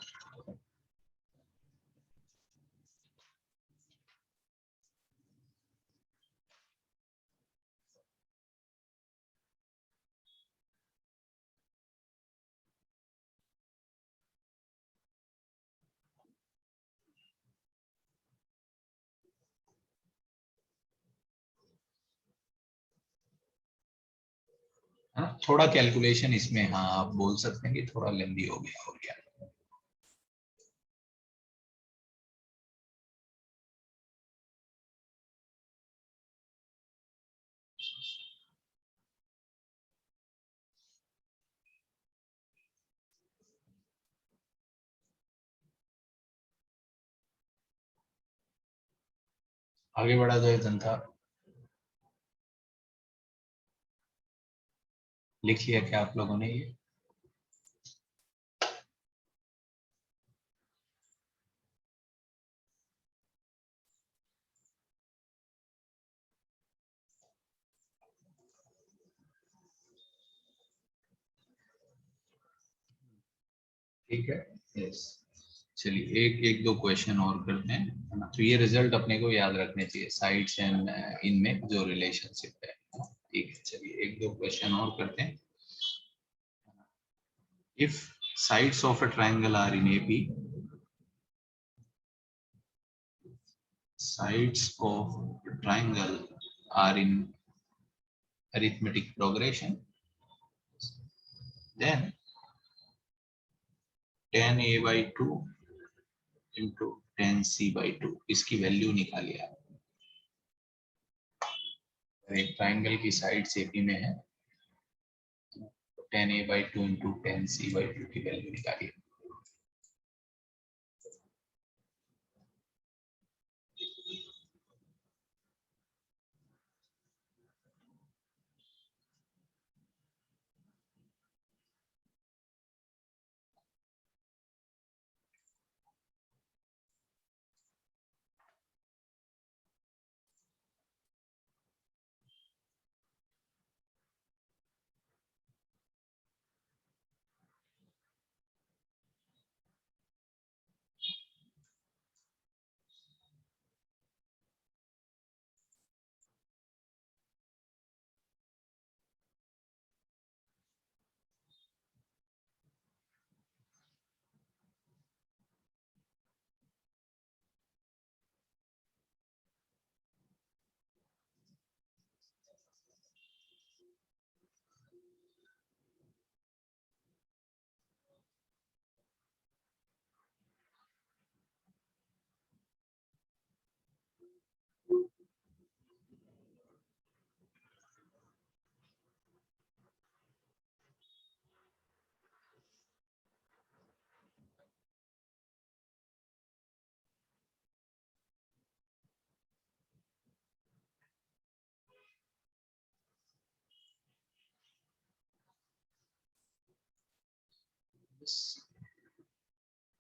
है ना? थोड़ा कैलकुलेशन इसमें, हाँ आप बोल सकते हैं कि थोड़ा लेंदी हो गया, हो गया। आगे बढ़ा जाए जनता। लिख लिया क्या आप लोगों ने ये? ठीक है, यस। चलिए एक एक दो क्वेश्चन और करते हैं, है ना। तो ये रिजल्ट अपने को याद रखने चाहिए, साइड्स एंड इनमें जो रिलेशनशिप है ना? ठीक है, चलिए एक दो क्वेश्चन और करते हैं। If sides of a triangle are in AB, sides of a triangle are in arithmetic progression, then tan a by 2 into tan c by 2 इसकी वैल्यू निकालिए आप। एक ट्रायंगल की साइड एपी में है, तो tan a by 2 into tan c by 2 की value निकालिए।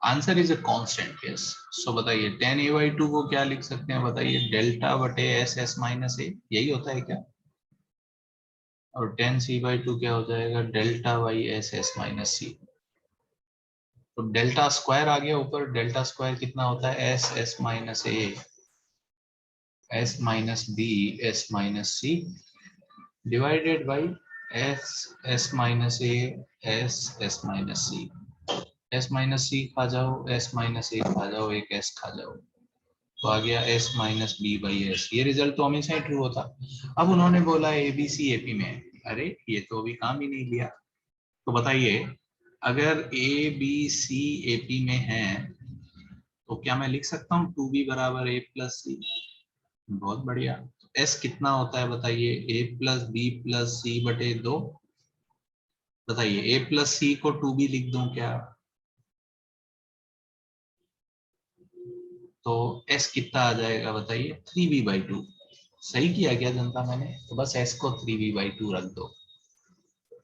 Answer is a constant, yes. So बताइए tan a by 2 को क्या लिख सकते हैं, बताइए डेल्टा बटे एस एस माइनस ए, यही होता है क्या? और tan c by 2 क्या हो जाएगा, delta by S S minus C. तो डेल्टा स्क्वायर आ गया ऊपर, डेल्टा स्क्वायर कितना होता है, S S minus A S minus B S minus C divided by S S minus A S S minus C. S minus C खा जाओ, S minus ए खा जाओ, एक एस खा जाओ, तो आ गया S minus B by S. ये रिजल्ट तो हमेशा ही ट्रू होता। अब उन्होंने बोला ए बी सी एपी में है। अरे ये तो अभी काम ही नहीं लिया। तो बताइए अगर ए बी सी एपी में है तो क्या मैं लिख सकता हूँ टू बी बराबर ए प्लस सी? बहुत बढ़िया। एस कितना होता है बताइए, ए प्लस बी प्लस सी बटे दो। बताइए ए प्लस सी को टू बी लिख दूं क्या? तो एस कितना आ जाएगा बताइए, थ्री बी बाई टू। सही किया क्या जनता मैंने? तो बस एस को थ्री बी बाई टू रख दो।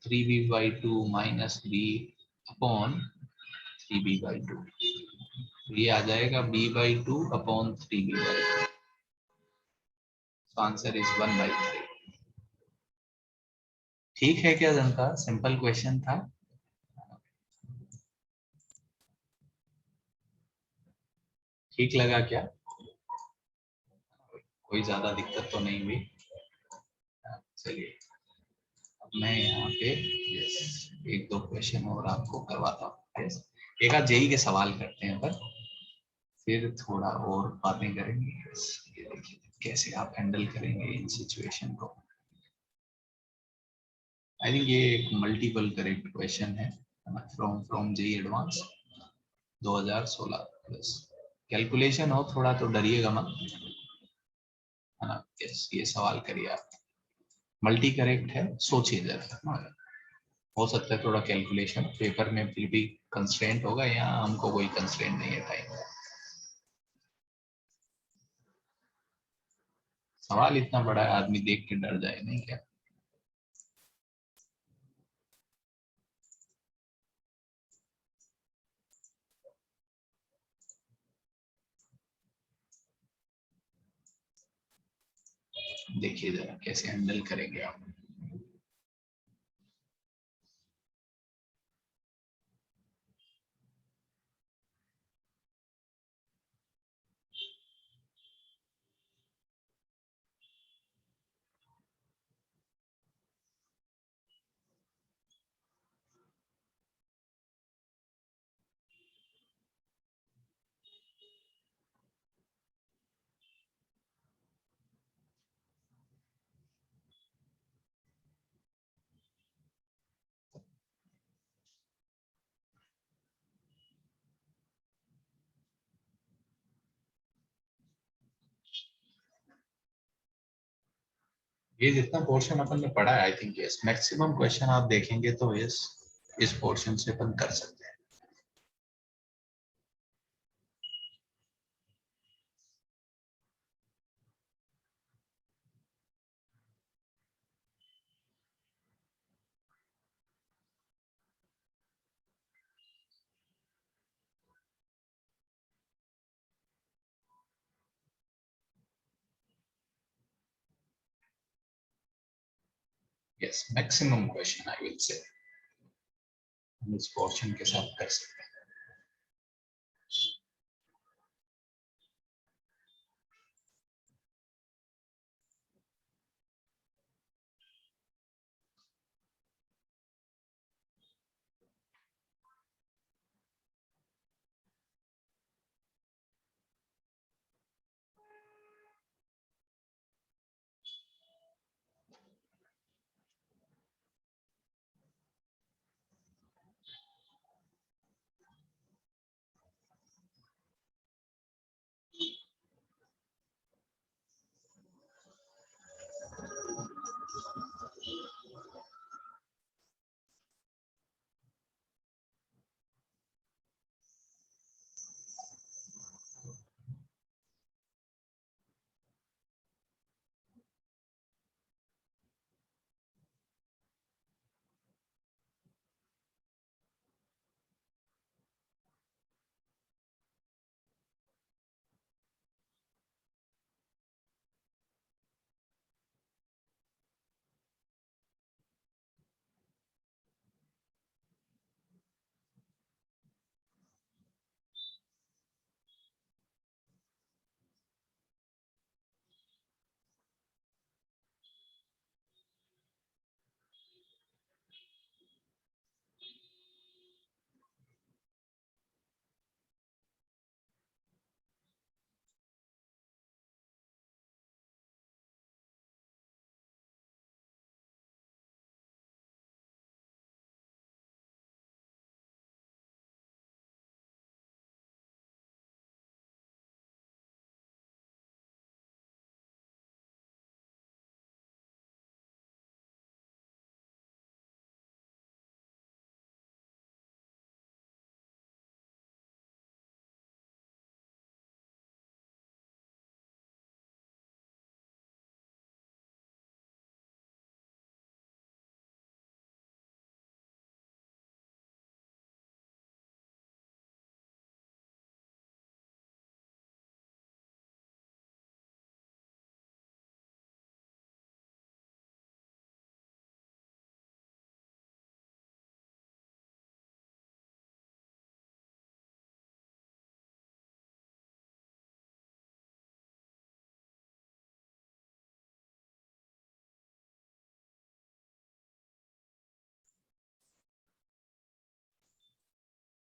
Three B by two minus B upon three B by two, ये आ जाएगा B by two upon three B by two. Answer is one by three. ठीक है क्या जनता, सिंपल क्वेश्चन था। ठीक लगा क्या? कोई ज्यादा दिक्कत तो नहीं हुई? चलिए अब मैं यहाँ पे यस एक दो क्वेश्चन और आपको करवाता हूँ। यस एक आध जेई के सवाल करते हैं, पर फिर थोड़ा और बातें करेंगे। यस ये देखिए कैसे आप हैंडल करेंगे इन सिचुएशन को। आई थिंक ये एक मल्टीपल करेक्ट क्वेश्चन है from from JEE advance 2016 plus. Calculation हो थोड़ा तो डरिएगा मत, है ना। यस ये सवाल करिए आप, मल्टी करेक्ट है, सोचिए जरा। हो सकता है थोड़ा कैलकुलेशन पेपर में फिर भी कंस्ट्रेंट होगा, यहाँ हमको कोई कंस्ट्रेंट नहीं है टाइम का। सवाल इतना बड़ा है आदमी देख के डर जाए नहीं क्या? देखिए जरा कैसे हैंडल करेंगे आप। ये जितना पोर्शन अपन ने पढ़ा है I think yes maximum question आप देखेंगे तो यस इस पोर्शन से अपन कर सकते हैं. Yes maximum question I will say हम इस पोर्शन के साथ कर सकते हैं.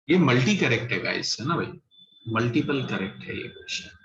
ये मल्टी करेक्ट है गाइस है ना भाई मल्टीपल करेक्ट है ये क्वेश्चन.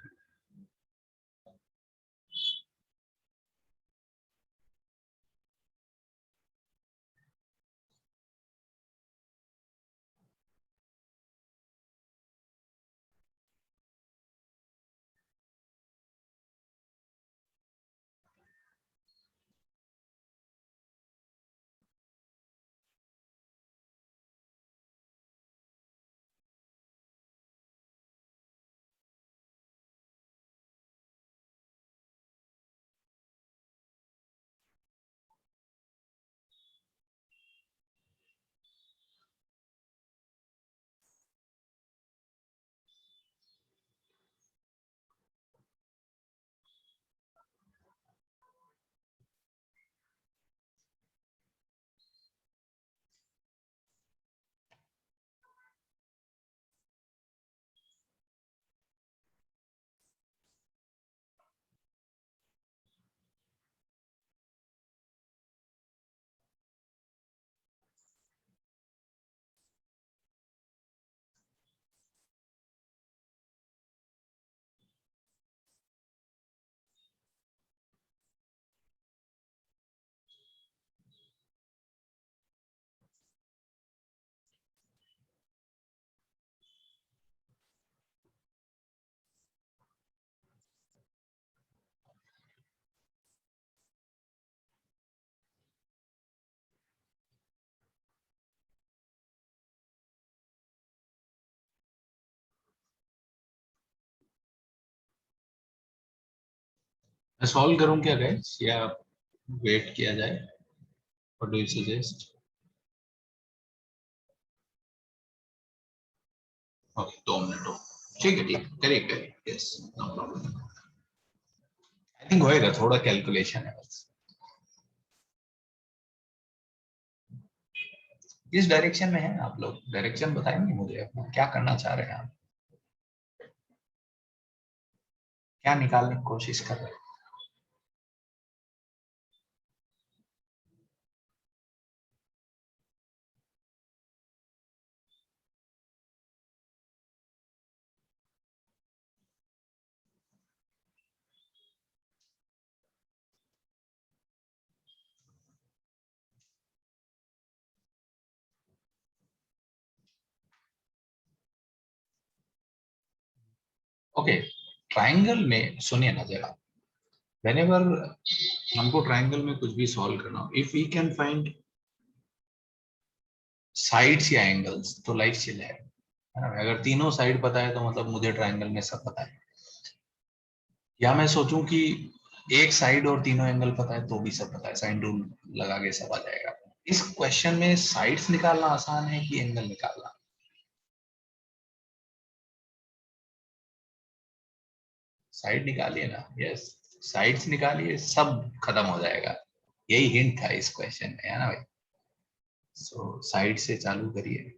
मैं सॉल्व करूं क्या गाइस या वेट किया जाए? What do you suggest? Okay 2 minute हो, ठीक है करिए करिए, yes no problem. I think होएगा, थोड़ा कैलकुलेशन है बस। किस डायरेक्शन में है आप लोग? डायरेक्शन बताएंगे मुझे अपना, क्या करना चाह रहे हैं आप, क्या निकालने की कोशिश कर रहे हैं? ओके, ट्राइंगल में सुनिए ना जरा, whenever हमको ट्राइंगल में कुछ भी सॉल्व करना हो, if we can find sides या एंगल्स तो लाइफ चिल है ना? अगर तीनों साइड पता है तो मतलब मुझे ट्राइंगल में सब पता है। या मैं सोचूं कि एक साइड और तीनों एंगल पता है तो भी सब पता है, साइन रूल लगा के सब आ जाएगा। इस क्वेश्चन में साइड्स निकालना आसान है कि एंगल निकालना? साइड निकालिए ना, यस साइड्स निकालिए, सब खत्म हो जाएगा। यही हिंट था इस क्वेश्चन में, है ना भाई? सो साइड से चालू करिए।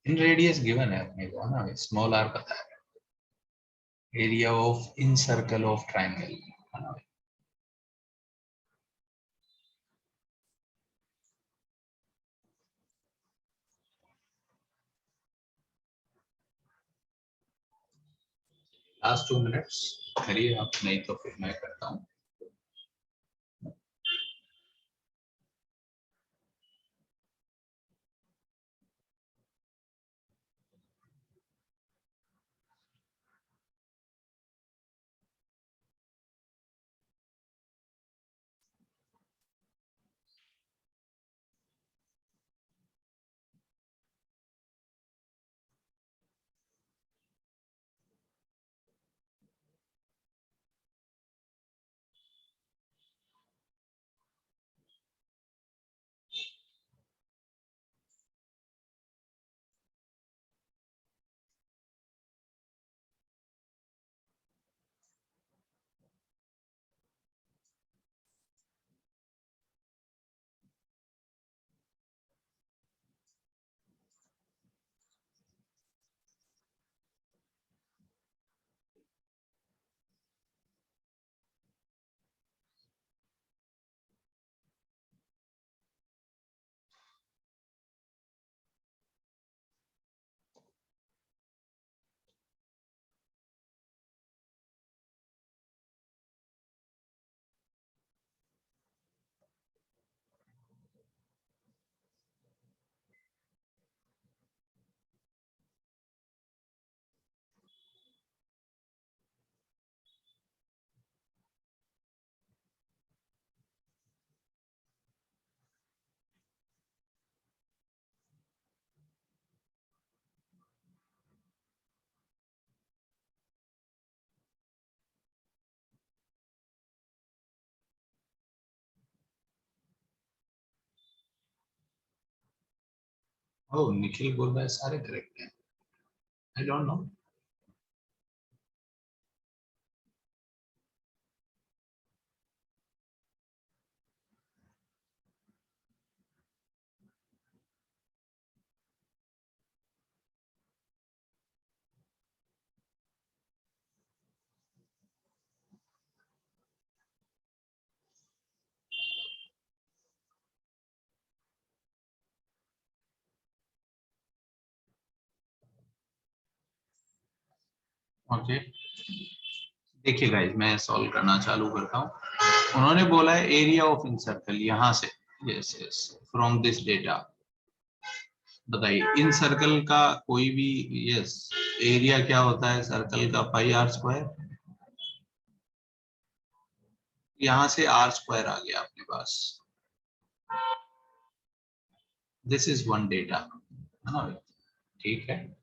इन रेडियस गिवन है अपने को, है ना? स्मॉल आर पता है, area of in circle of triangle, है ना? लास्ट 2 मिनट्स करिए आप, नहीं तो फिर मैं करता हूँ। ओह निखिल बोल रहा है सारे करेक्ट हैं, आई डोंट नो। ओके देखिए गाइस, मैं सॉल्व करना चालू करता हूँ। उन्होंने बोला है एरिया ऑफ इन सर्कल यहाँ से, yes yes from this data, बताइए इन सर्कल का कोई भी, यस, एरिया क्या होता है सर्कल का, पाई आर स्क्वायर। यहां से आर स्क्वायर आ गया अपने पास, दिस इज वन डेटा, है ना, ठीक है।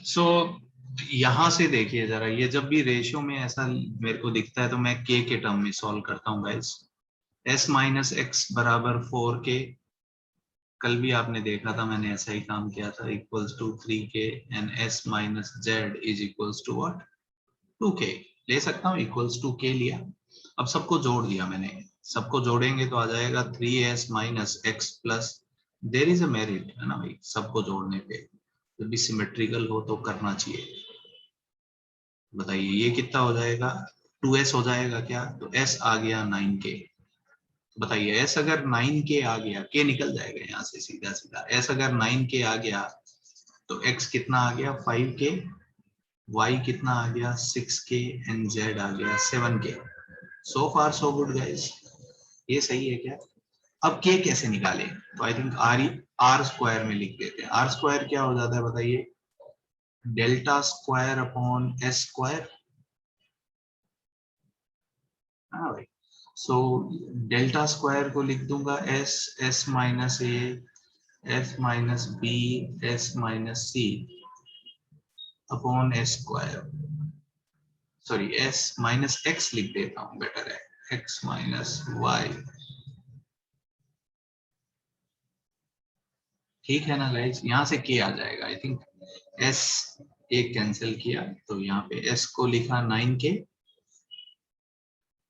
सो यहां से देखिए जरा, ये जब भी रेशियो में ऐसा मेरे को दिखता है तो मैं के टर्म में सॉल्व करता हूँ गाइस। एस माइनस एक्स बराबर 4k, कल भी आपने देखा था मैंने ऐसा ही काम किया था, equals to 3k, and S minus Z is equals to what, 2k। ले सकता हूँ, इक्वल्स टू के लिया, अब सबको जोड़ दिया मैंने, सबको जोड़ेंगे तो आ जाएगा 3s minus x plus, there is a merit, है ना भाई, सबको जोड़ने पे जब भी सिमेट्रिकल हो तो करना चाहिए। बताइए ये कितना हो जाएगा, 2s हो जाएगा क्या, तो s आ गया 9k। बताइए s अगर 9k आ गया, k निकल जाएगा यहाँ से सीधा सीधा, s अगर 9k आ गया तो x कितना आ गया 5k, y कितना आ गया 6k, एंड z आ गया 7k। सो फार सो गुड गाइस, ये सही है क्या। अब k कैसे निकाले, तो आई थिंक आर स्क्वायर में लिख देते हैं। आर स्क्वायर क्या हो जाता है बताइए, delta square upon S square, हाँ भाई। सो डेल्टा स्क्वायर को लिख दूंगा S, S minus A, F minus B, S minus C upon S square, sorry S minus X लिख देता हूँ, बेटर है, एक्स माइनस वाई, ठीक है ना गाइस। यहाँ से के आ जाएगा, आई थिंक एस एक कैंसिल किया तो यहाँ पे एस को लिखा 9k,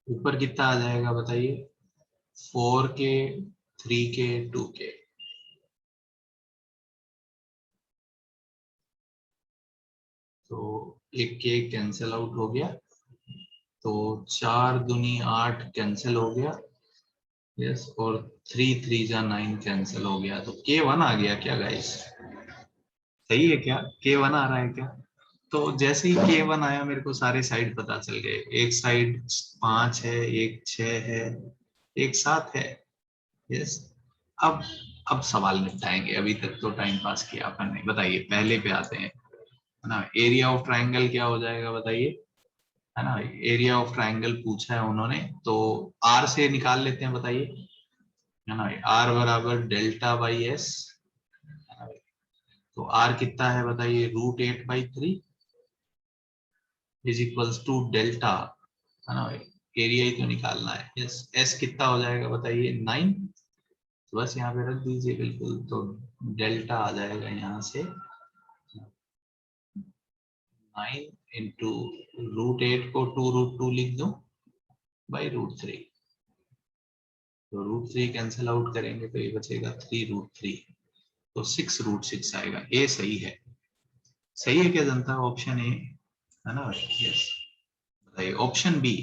ऊपर कितना आ जाएगा बताइए, 4k, 3k, 2k। तो एक के कैंसिल आउट हो गया, तो 4 दूनी 8 कैंसिल हो गया, यस, और 3 3 जा 9 कैंसिल हो गया, तो k1 आ गया क्या गाइस, सही है क्या, k1 आ रहा है क्या। तो जैसे ही k1 आया मेरे को सारे साइड पता चल गए, एक साइड 5 है, एक 6 है, एक 7 है, यस। अब अब सवाल निपटाएंगे, अभी तक तो टाइम पास किया अपन ने। बताइए पहले पे आते हैं, है ना, एरिया ऑफ ट्राइंगल क्या हो जाएगा बताइए, है ना, एरिया ऑफ ट्राइंगल पूछा है उन्होंने, तो आर से निकाल लेते हैं, बताइए, है ना, आर बराबर डेल्टा बाई एस, तो आर कितना है बताइए, √8/3 इज इक्वल्स टू डेल्टा, है ना, एरिया ही तो निकालना है, यस। एस कितना हो जाएगा बताइए 9, तो बस यहाँ पे रख दीजिए बिल्कुल, तो डेल्टा आ जाएगा यहाँ से 9 × √8 को 2√2 लिख दूं बाई √3, तो √3 कैंसिल आउट करेंगे तो ये बचेगा 3√3, तो 6√6 आएगा, ए सही है। सही है क्या जनता, ऑप्शन ए, है ना, यस। बताइए option B,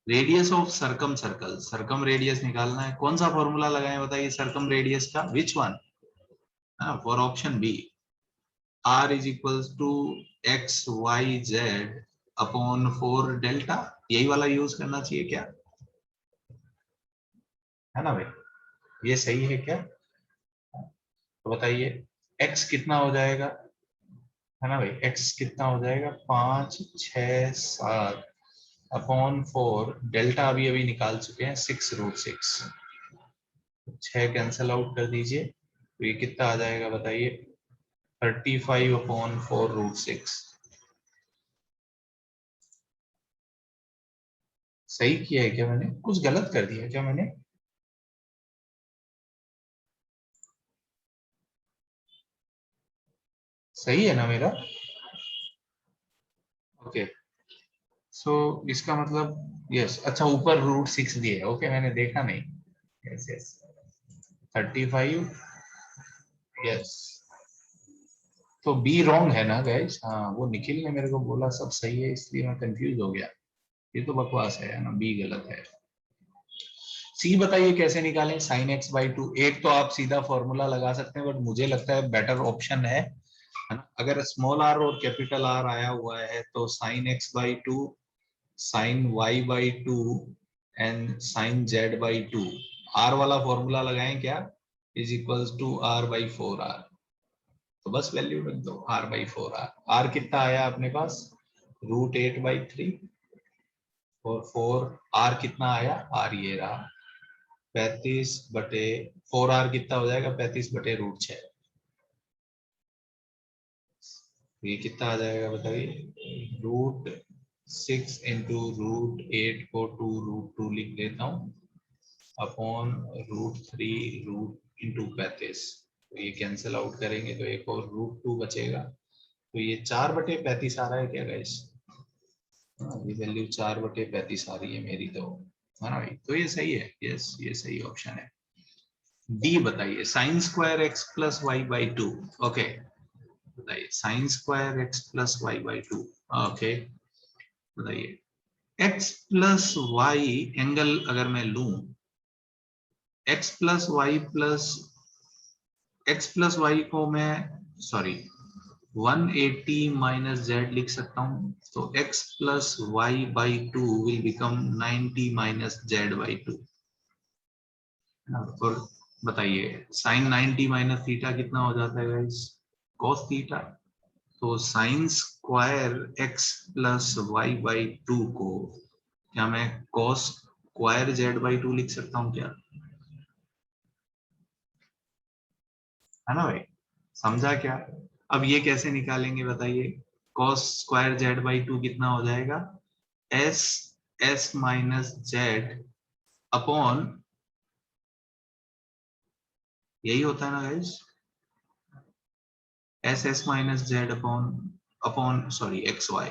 radius of circumcircle, circumradius निकालना है, कौन सा फॉर्मूला लगाएं बताइए सरकम रेडियस का, which one, for option B, R is equals to X Y Z upon 4 delta, यही वाला यूज करना चाहिए क्या, है ना भाई, ये सही है क्या। तो बताइए x कितना हो जाएगा, है ना भाई, x कितना हो जाएगा 5 6 7 अपॉन 4, डेल्टा अभी अभी निकाल चुके हैं 6√6, 6 कैंसिल आउट कर दीजिए, तो ये कितना आ जाएगा बताइए, 35/4√6। सही किया है क्या मैंने, कुछ गलत कर दिया क्या मैंने, सही है ना मेरा, ओके। सो इसका मतलब यस, अच्छा ऊपर √6 दिए, ओके मैंने देखा नहीं, यस यस, 35, यस। तो बी रॉन्ग है ना गाइस, हाँ वो निखिल ने मेरे को बोला सब सही है, इसलिए मैं कंफ्यूज हो गया, ये तो बकवास है ना, बी गलत है। सी बताइए कैसे निकालें, sin x/2, एक तो आप सीधा फॉर्मूला लगा सकते हैं, बट मुझे लगता है बेटर ऑप्शन है ना, अगर स्मॉल आर और कैपिटल आर आया हुआ है तो sin x/2, sin y/2 एंड sin z/2, आर वाला फॉर्मूला लगाएं क्या, इज इक्वल्स टू r/4r, तो बस वैल्यू रख दो r/4r। r कितना आया अपने पास √8/3 और 4r कितना आया r ये रहा 35/4r कितना हो जाएगा 35/√6। ये कितना आ जाएगा बताइए √6 इंटू √8 को 2√2 लिख देता हूँ अपॉन √3 रूट इंटू 35। तो ये कैंसिल आउट करेंगे तो एक और √2 बचेगा। तो ये 4/35 आ रहा है क्या गाइस? ये वैल्यू 4/35 आ रही है मेरी तो, है ना भाई? तो ये सही है, यस ये सही ऑप्शन है। डी बताइए sine square X plus Y by two. Okay बताइए sine square X plus Y by two. Okay बताइए एक्स प्लस वाई एंगल अगर मैं लूं एक्स प्लस वाई को मैं सॉरी 180 माइनस जेड लिख सकता हूं। तो x plus Y by two will become 90 minus Z by two. और बताइए साइन 90 माइनस थीटा कितना हो जाता है गाइस? cos theta. तो sine square x plus Y by two को क्या मैं cos square Z by two लिख सकता हूँ क्या? है ना भाई? समझा क्या? अब ये कैसे निकालेंगे बताइए? cos square Z by two कितना हो जाएगा? s माइनस जेड अपॉन यही होता है ना guys? s minus Z upon upon sorry X Y.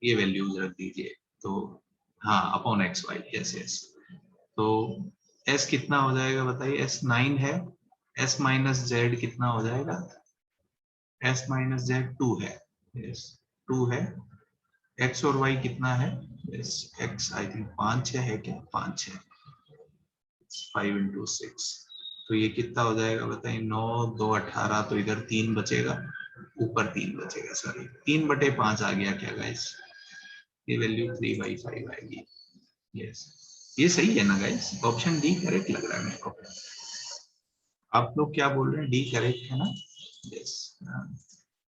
ये वैल्यूज रख दीजिए तो हाँ upon X Y. Yes yes. तो s कितना हो जाएगा बताइए? s 9 है। s माइनस जेड कितना हो जाएगा? s माइनस जेड 2 है। यस 2 है। x और y कितना है? यस x आई थिंक 5 है क्या? 5 है। 5 इंटू 6 तो ये कितना हो जाएगा बताइए? 9 2 18 तो इधर 3 बचेगा ऊपर 3 बचेगा सॉरी 3/5 आ गया क्या गाइस? ये वैल्यू 3/5 आएगी। यस ये सही है ना गाइस? ऑप्शन डी करेक्ट लग रहा है मेरे को। आप लोग क्या बोल रहे हैं? डी करेक्ट है ना? यस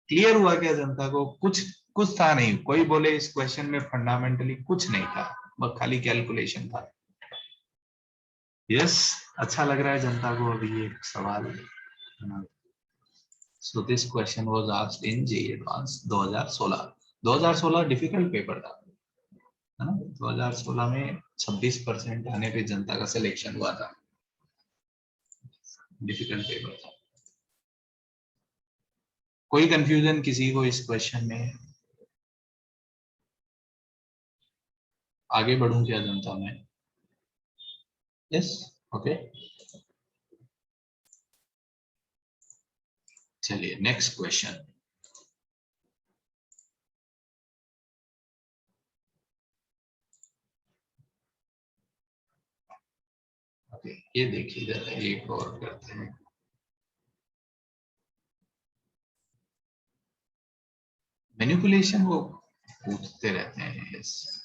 क्लियर हुआ क्या जनता को? कुछ था नहीं। कोई बोले इस क्वेश्चन में फंडामेंटली कुछ नहीं था, बस खाली कैलकुलेशन था। यस अच्छा लग रहा है जनता को अभी ये सवाल? So this question was asked in JEE advance 2016। 2016 difficult paper था, है ना? 2016 में 26% आने पे जनता का सिलेक्शन हुआ था। डिफिकल्ट पेपर था। कोई कंफ्यूजन किसी को इस क्वेश्चन में? आगे बढ़ूं क्या जनता में? यस ओके चलिए नेक्स्ट क्वेश्चन। ओके ये देखिए जरा एक और करते हैं। मैनिपुलेशन वो पूछते रहते हैं। यस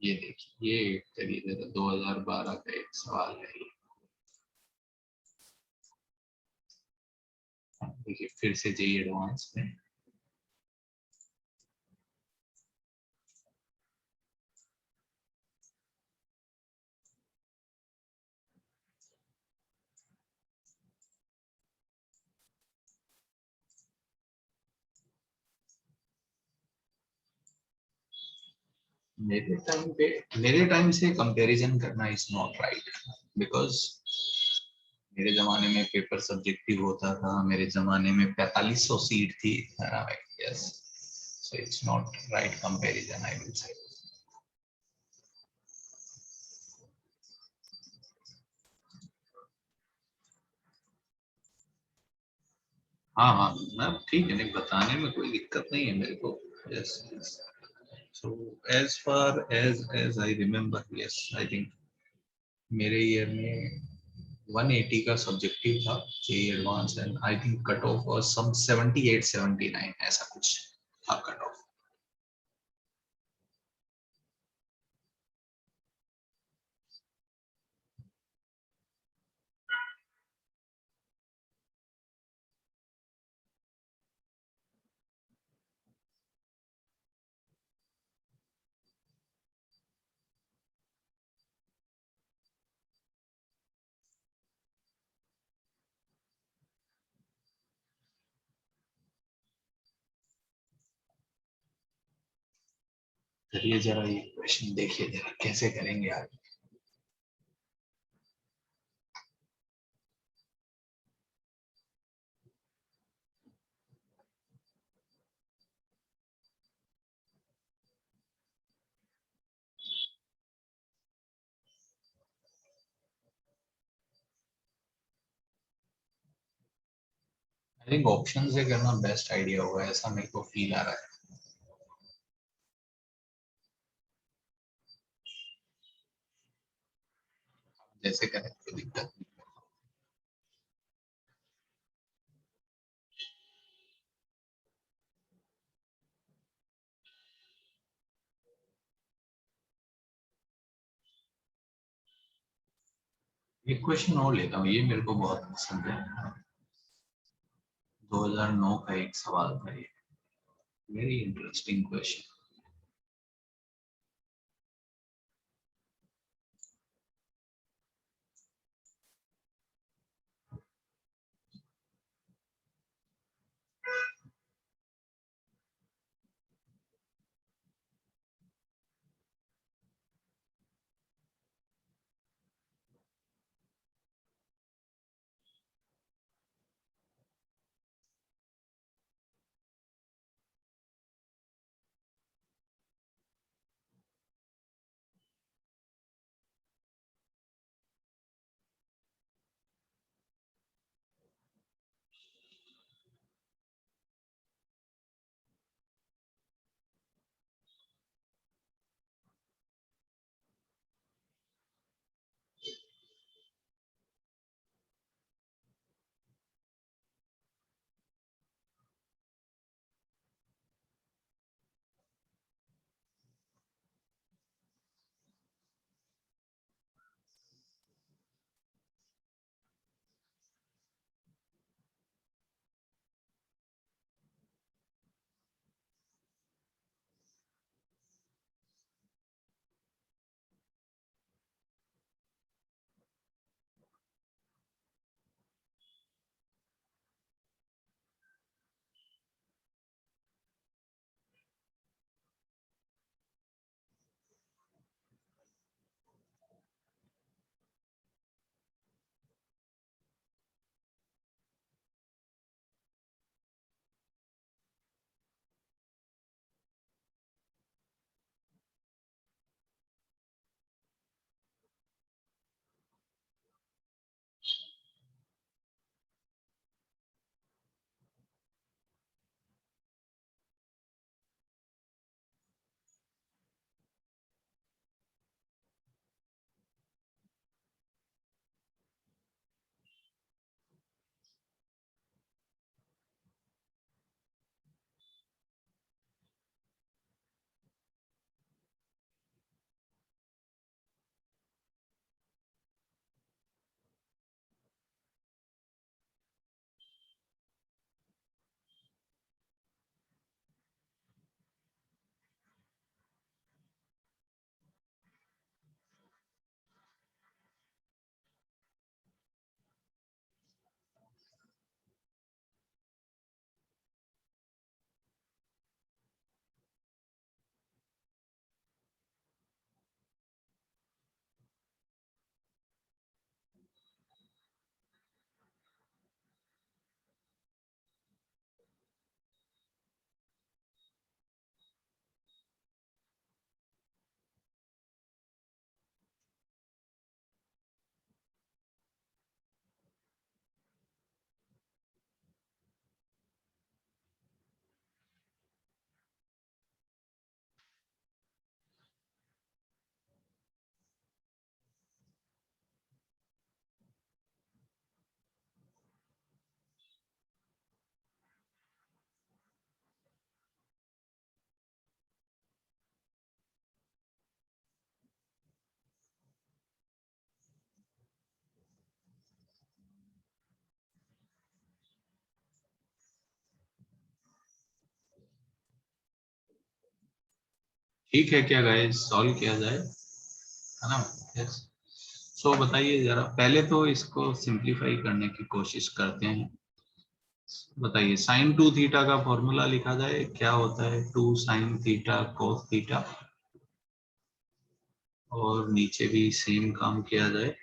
ये देखिए ये करिए जरा 2012 का एक सवाल है ये। देखिए फिर से जेईई एडवांस में मेरे टाइम से कंपैरिजन करना इज नॉट राइट बिकॉज मेरे जमाने में पेपर सब्जेक्टिव होता था। मेरे जमाने में 4500 सीट थी, है ना भाई? Yes so it's not right comparison I will say. हाँ हाँ मैम ठीक है, नहीं बताने में कोई दिक्कत नहीं है मेरे को। Yes yes so as far as I remember yes I think मेरे ईयर में 180 का सब्जेक्टिव था JEE advance and I think cut off was some 78 79 ऐसा कुछ था कट ऑफ। करिए जरा ये क्वेश्चन, देखिए जरा कैसे करेंगे आप। आई थिंक ऑप्शन से करना बेस्ट आइडिया होगा, ऐसा मेरे को फील आ रहा है। जैसे करें कोई दिक्कत नहीं। एक क्वेश्चन और लेता हूँ, ये मेरे को बहुत पसंद है। 2009 का एक सवाल था ये, वेरी इंटरेस्टिंग क्वेश्चन। ठीक है क्या गाइस, सॉल्व किया जाए, है ना? यस। सो बताइए जरा, पहले तो इसको सिंप्लीफाई करने की कोशिश करते हैं। बताइए, साइन 2 थीटा का फॉर्मूला लिखा जाए, क्या होता है 2 साइन थीटा कोस थीटा। और नीचे भी सेम काम किया जाए,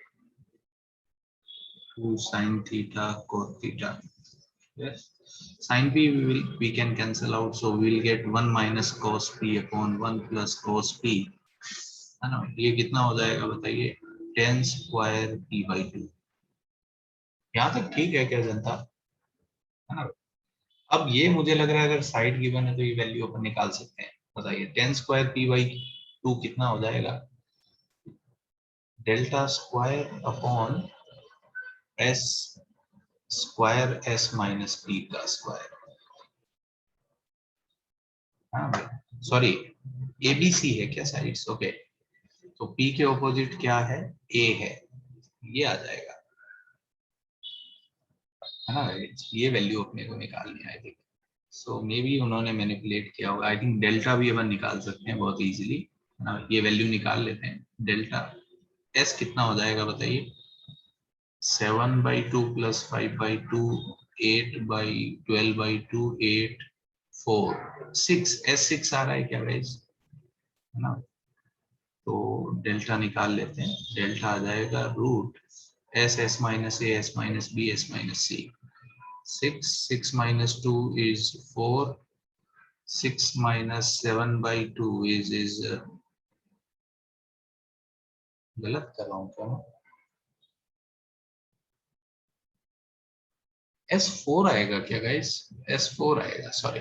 2 sin theta cos theta. Yes, sin p we can cancel out, so we will get 1 minus cos p upon 1 plus cos p, है ना। ये कितना हो जाएगा बताइए, tan स्क्वायर p by 2। यहाँ तक ठीक है क्या जनता, है ना। अब ये मुझे लग रहा है अगर साइड गिवन है तो ये वैल्यू अपन निकाल सकते हैं। बताइए tan स्क्वायर p by 2 कितना हो जाएगा, delta square upon s square s minus p का स्क्वायर। हाँ भाई सॉरी, एबीसी है क्या साइड्स, ओके। तो p के ऑपोजिट क्या है, a है, ये आ जाएगा, है ना। ये वैल्यू अपने को निकालनी है I think. So may be उन्होंने मैनिपुलेट किया होगा। आई थिंक डेल्टा भी अपन निकाल सकते हैं बहुत इजीली, है ना। ये वैल्यू निकाल लेते हैं, डेल्टा s कितना हो जाएगा बताइए, 7/2 प्लस 5/2, 8/12/2, 8, 4, 6, s6 आ रहा है क्या गाइस, है ना। तो डेल्टा निकाल लेते हैं, डेल्टा आ जाएगा root s minus A, s minus B, s minus C. 6 minus 2 is 4, 6 minus 7/2 is गलत कर रहा हूँ क्या मैं, S4 आएगा क्या गाइस, S4 आएगा, सॉरी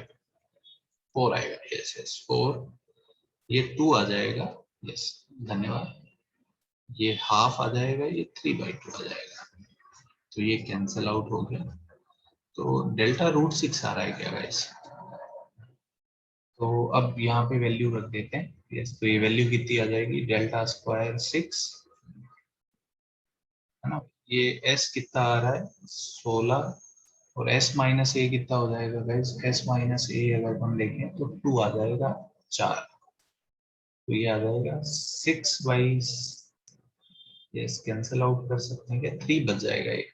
4 आएगा, यस S4। ये 2 आ जाएगा, यस धन्यवाद। ये हाफ आ जाएगा, ये 3/2 आ जाएगा, तो ये कैंसल आउट हो गया। तो डेल्टा √6 आ रहा है क्या गाइस, तो अब यहाँ पे वैल्यू रख देते हैं, यस। तो ये वैल्यू कितनी आ जाएगी, डेल्टा स्क्वायर 6, है ना। ये s कितना आ रहा है 16, और s माइनस ए कितना हो जाएगा गाइस, s माइनस ए अगर हम देखें तो 2 आ जाएगा 4, तो ये आ जाएगा 6/, यस कैंसल आउट कर सकते हैं क्या, 3 बच जाएगा ये,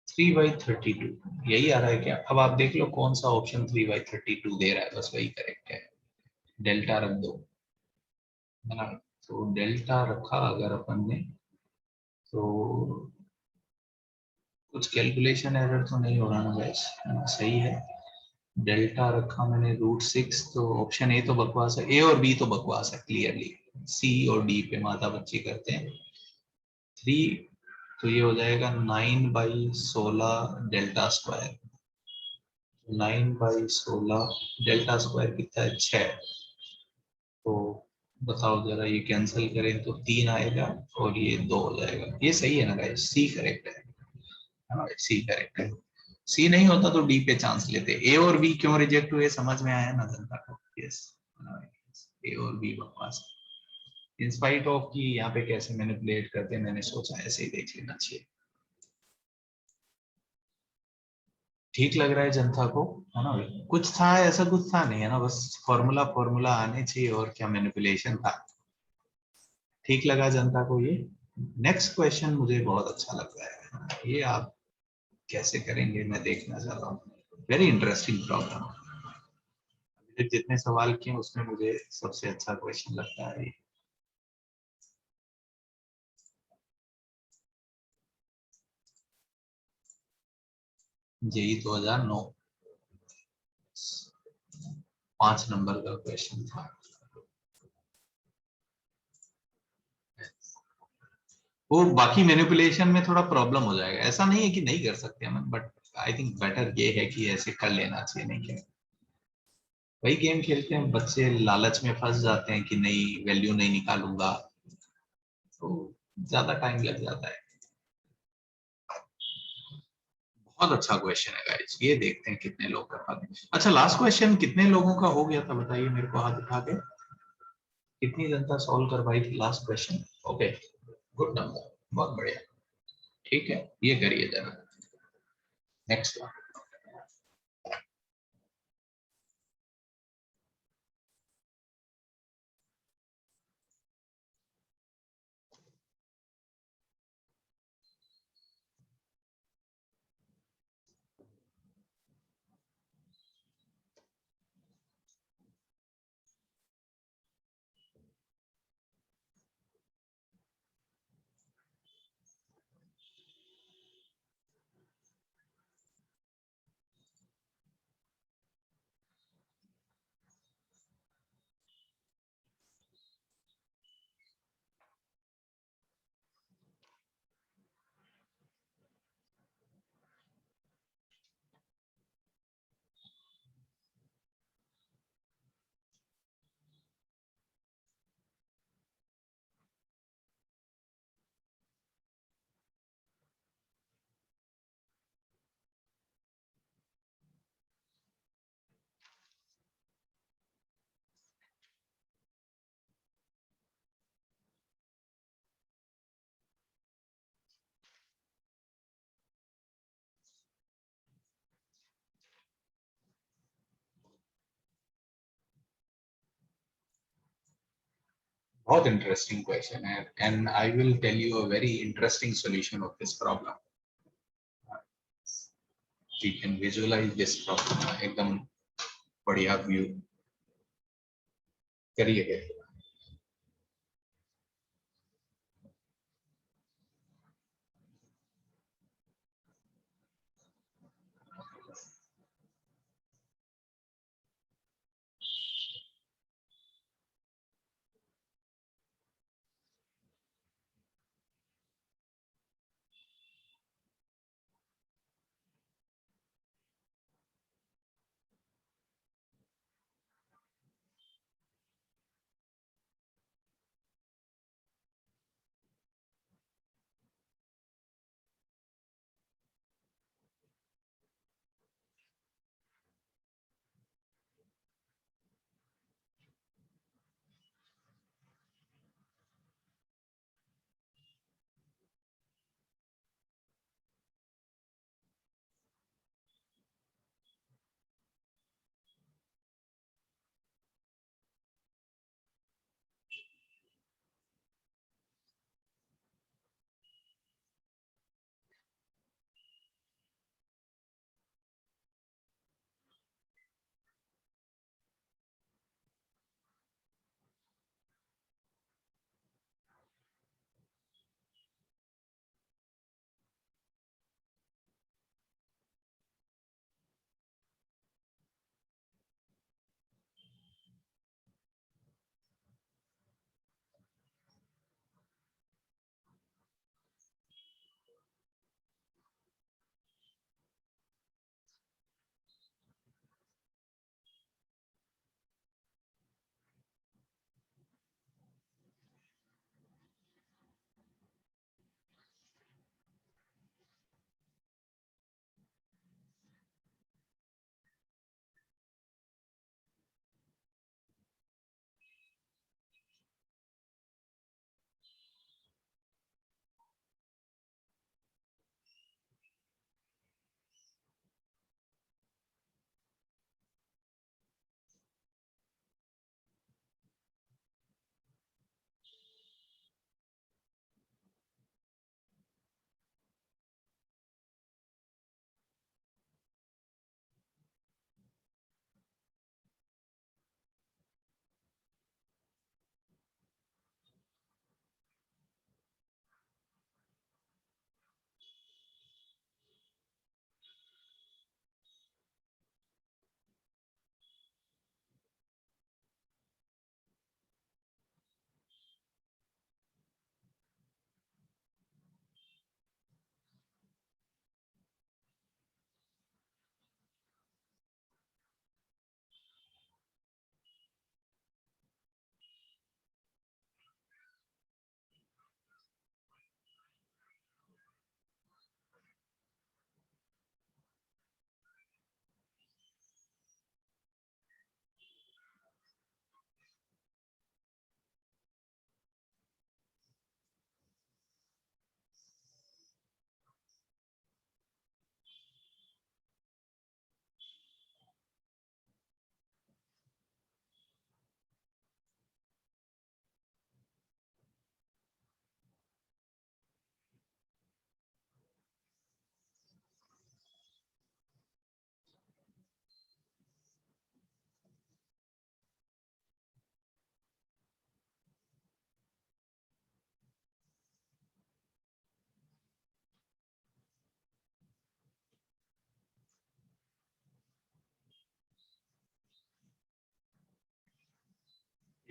3/32 यही आ रहा है क्या। अब आप देख लो कौन सा ऑप्शन 3/32 दे रहा है, बस वही करेक्ट है। डेल्टा रख दो, है ना। तो डेल्टा रखा अगर अपन ने, तो कुछ कैलकुलेशन एरर तो नहीं हो रहा ना गाइस, सही है। डेल्टा रखा मैंने √6, तो ऑप्शन ए तो बकवास है, ए और बी तो बकवास है क्लियरली, सी और डी पे माथा बच्ची करते हैं। 3, तो ये हो जाएगा 9/16 डेल्टा स्क्वायर, 9/16 डेल्टा स्क्वायर कितना है 6, तो बताओ जरा, ये कैंसिल करें तो 3 आएगा और ये 2 हो जाएगा। ये सही है ना गाइस, सी करेक्ट है, हाँ सी करेक्ट है। सी नहीं होता तो डी पे चांस लेते, ए और बी क्यों रिजेक्ट हुए समझ में आया ना जनता को, यस। ए और बी बकवास, इंस्पाइट ऑफ की यहाँ पे कैसे मैनिपुलेट करते हैं, मैंने सोचा ऐसे ही देख लेना चाहिए। ठीक लग रहा है जनता को, है ना। कुछ था ऐसा, कुछ था नहीं, है ना, बस फॉर्मूला फॉर्मूला आने चाहिए, और क्या मैनिपुलेशन था। ठीक लगा जनता को ये। नेक्स्ट क्वेश्चन मुझे बहुत अच्छा लग रहा है, ये आप कैसे करेंगे मैं देखना चाह रहा हूँ, वेरी इंटरेस्टिंग प्रॉब्लम। जितने सवाल किए उसमें मुझे सबसे अच्छा क्वेश्चन लगता है। जेई 2009, 5 नंबर का क्वेश्चन था। वो बाकी मैनिपुलेशन में थोड़ा प्रॉब्लम हो जाएगा, ऐसा नहीं है कि नहीं कर सकते हम, बट आई थिंक बेटर ये है कि ऐसे कर लेना चाहिए, नहीं क्या। वही गेम खेलते हैं बच्चे, लालच में फंस जाते हैं कि नहीं वैल्यू नहीं निकालूंगा, तो ज्यादा टाइम लग जाता है। बहुत अच्छा क्वेश्चन है गाइस, ये देखते हैं कितने लोग कर पाते हैं। अच्छा लास्ट क्वेश्चन कितने लोगों का हो गया था बताइए मेरे को हाथ उठा के, कितनी जनता सॉल्व कर पाई थी last question, okay good number, बहुत बढ़िया। ठीक है ये करिए जरा, नेक्स्ट वन। बहुत इंटरेस्टिंग क्वेश्चन है and I will tell you a very interesting solution of this problem. We can visualise this problem. एकदम बढ़िया व्यू करिए.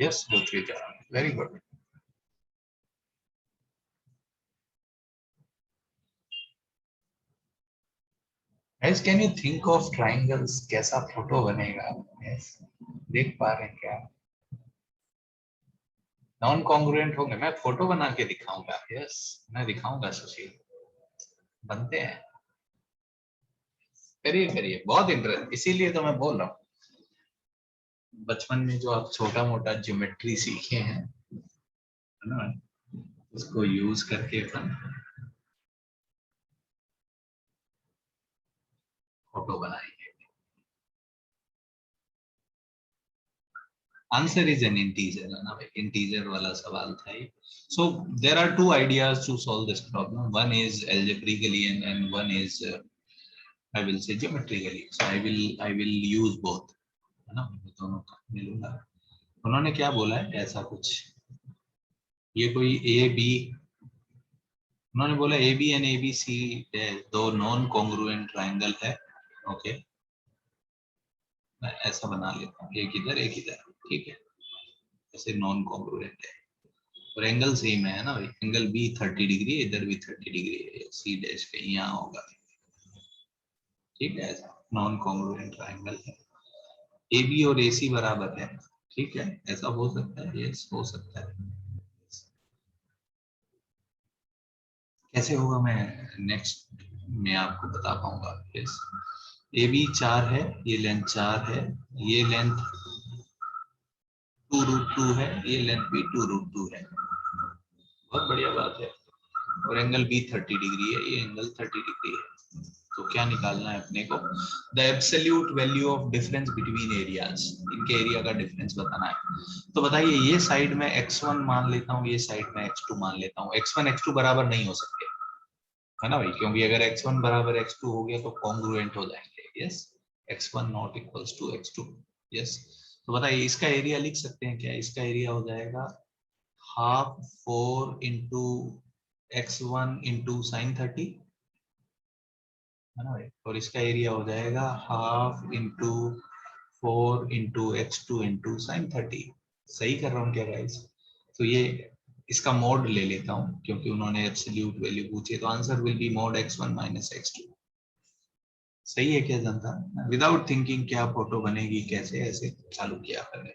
Yes, Rutrija, very good. Guys, can you think of triangles? कैसा photo बनेगा? Yes, देख पा रहे हैं क्या? नॉन कॉन्ग्रुएंट होंगे. मैं फोटो बना के दिखाऊंगा. यस, मैं दिखाऊंगा सुशील. बनते हैं. करिए करिए. बहुत इंटरेस्ट. इसीलिए तो मैं बोल रहा हूँ. बचपन में जो आप छोटा मोटा ज्योमेट्री सीखे हैं, है ना, उसको यूज करके अपन फोटो बनाएंगे. आंसर इज एन इंटीजर है ना भाई, इंटीजर वाला सवाल था ये. So there are two ideas to solve this problem. One is algebraically and one is I will say geometrically. So I will use both. है ना, मैं दोनों का मिलूंगा. उन्होंने क्या बोला है ऐसा कुछ, ये कोई ए बी, उन्होंने बोला A B and A B C दो नॉन कॉन्ग्रुएंट ट्राइंगल है. ओके, मैं ऐसा बना लेता हूँ, एक इधर एक इधर, ठीक है, ऐसे नॉन कॉन्ग्रुएंट है और एंगल सेम है ना भाई, एंगल बी 30 डिग्री है, इधर भी 30 डिग्री है, सी डैश कहीं यहाँ होगा, ठीक है, ऐसा नॉन कॉन्ग्रुएंट ट्राइंगल है. ए बी और ए सी बराबर है, ठीक है, ऐसा हो सकता है, यस हो सकता है. कैसे होगा मैं नेक्स्ट में आपको बता पाऊंगा. यस, ए बी 4 है, ये लेंथ 4 है, ये लेंथ 2√2 है, ये लेंथ भी 2√2 है, बहुत बढ़िया बात है. और एंगल बी 30 डिग्री है, ये एंगल 30 डिग्री है. तो क्या निकालना है अपने को, the absolute value of difference between areas, इनके एरिया का डिफरेंस बताना है. तो बताइए, ये साइड में x1 मान लेता हूँ, ये साइड में x2 मान लेता हूँ. x1 x2 बराबर नहीं हो सकते, है ना भाई, क्योंकि अगर x1 बराबर x2 हो गया तो कॉन्ग्रुएंट हो जाएंगे. Yes, x1 not equals to x2. Yes, तो बताइए इसका एरिया लिख सकते हैं क्या, इसका एरिया हो जाएगा half 4 into x1 into sine 30, है ना भाई, और इसका एरिया हो जाएगा half into 4 into x2 into sine 30. सही कर रहा हूँ क्या गाइस? तो ये इसका मोड ले लेता हूँ क्योंकि उन्होंने एब्सोल्यूट वैल्यू पूछी, तो answer will be mode x1 minus x2. सही है क्या जनता? विदाउट थिंकिंग क्या फोटो बनेगी, कैसे ऐसे चालू किया मैंने.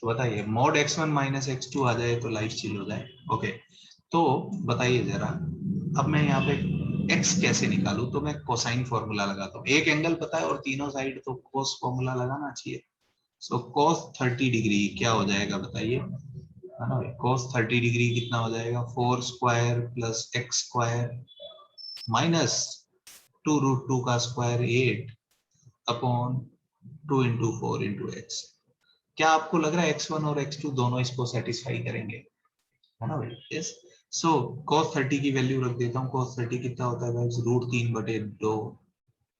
तो बताइए, मोड x1 माइनस x2 आ जाए तो लाइफ चिल हो जाए. ओके, तो बताइए जरा, अब मैं यहाँ पे x कैसे निकालूं, तो मैं कोसाइन फॉर्मूला लगाता हूँ. एक एंगल पता है और तीनों साइड तो कोस फॉर्मूला लगाना चाहिए. सो कोस 30 डिग्री क्या हो जाएगा बताइए, है ना, कोस 30 डिग्री कितना हो जाएगा, 4 square plus x square minus 2√2 का square 8 upon 2 into 4 into x. क्या आपको लग रहा है x1 और x2 दोनों इसको सेटिस्फाई करेंगे, है ना भाई? यस. सो cos 30 की वैल्यू रख देता हूँ. cos 30 कितना होता है गाइस, √3/2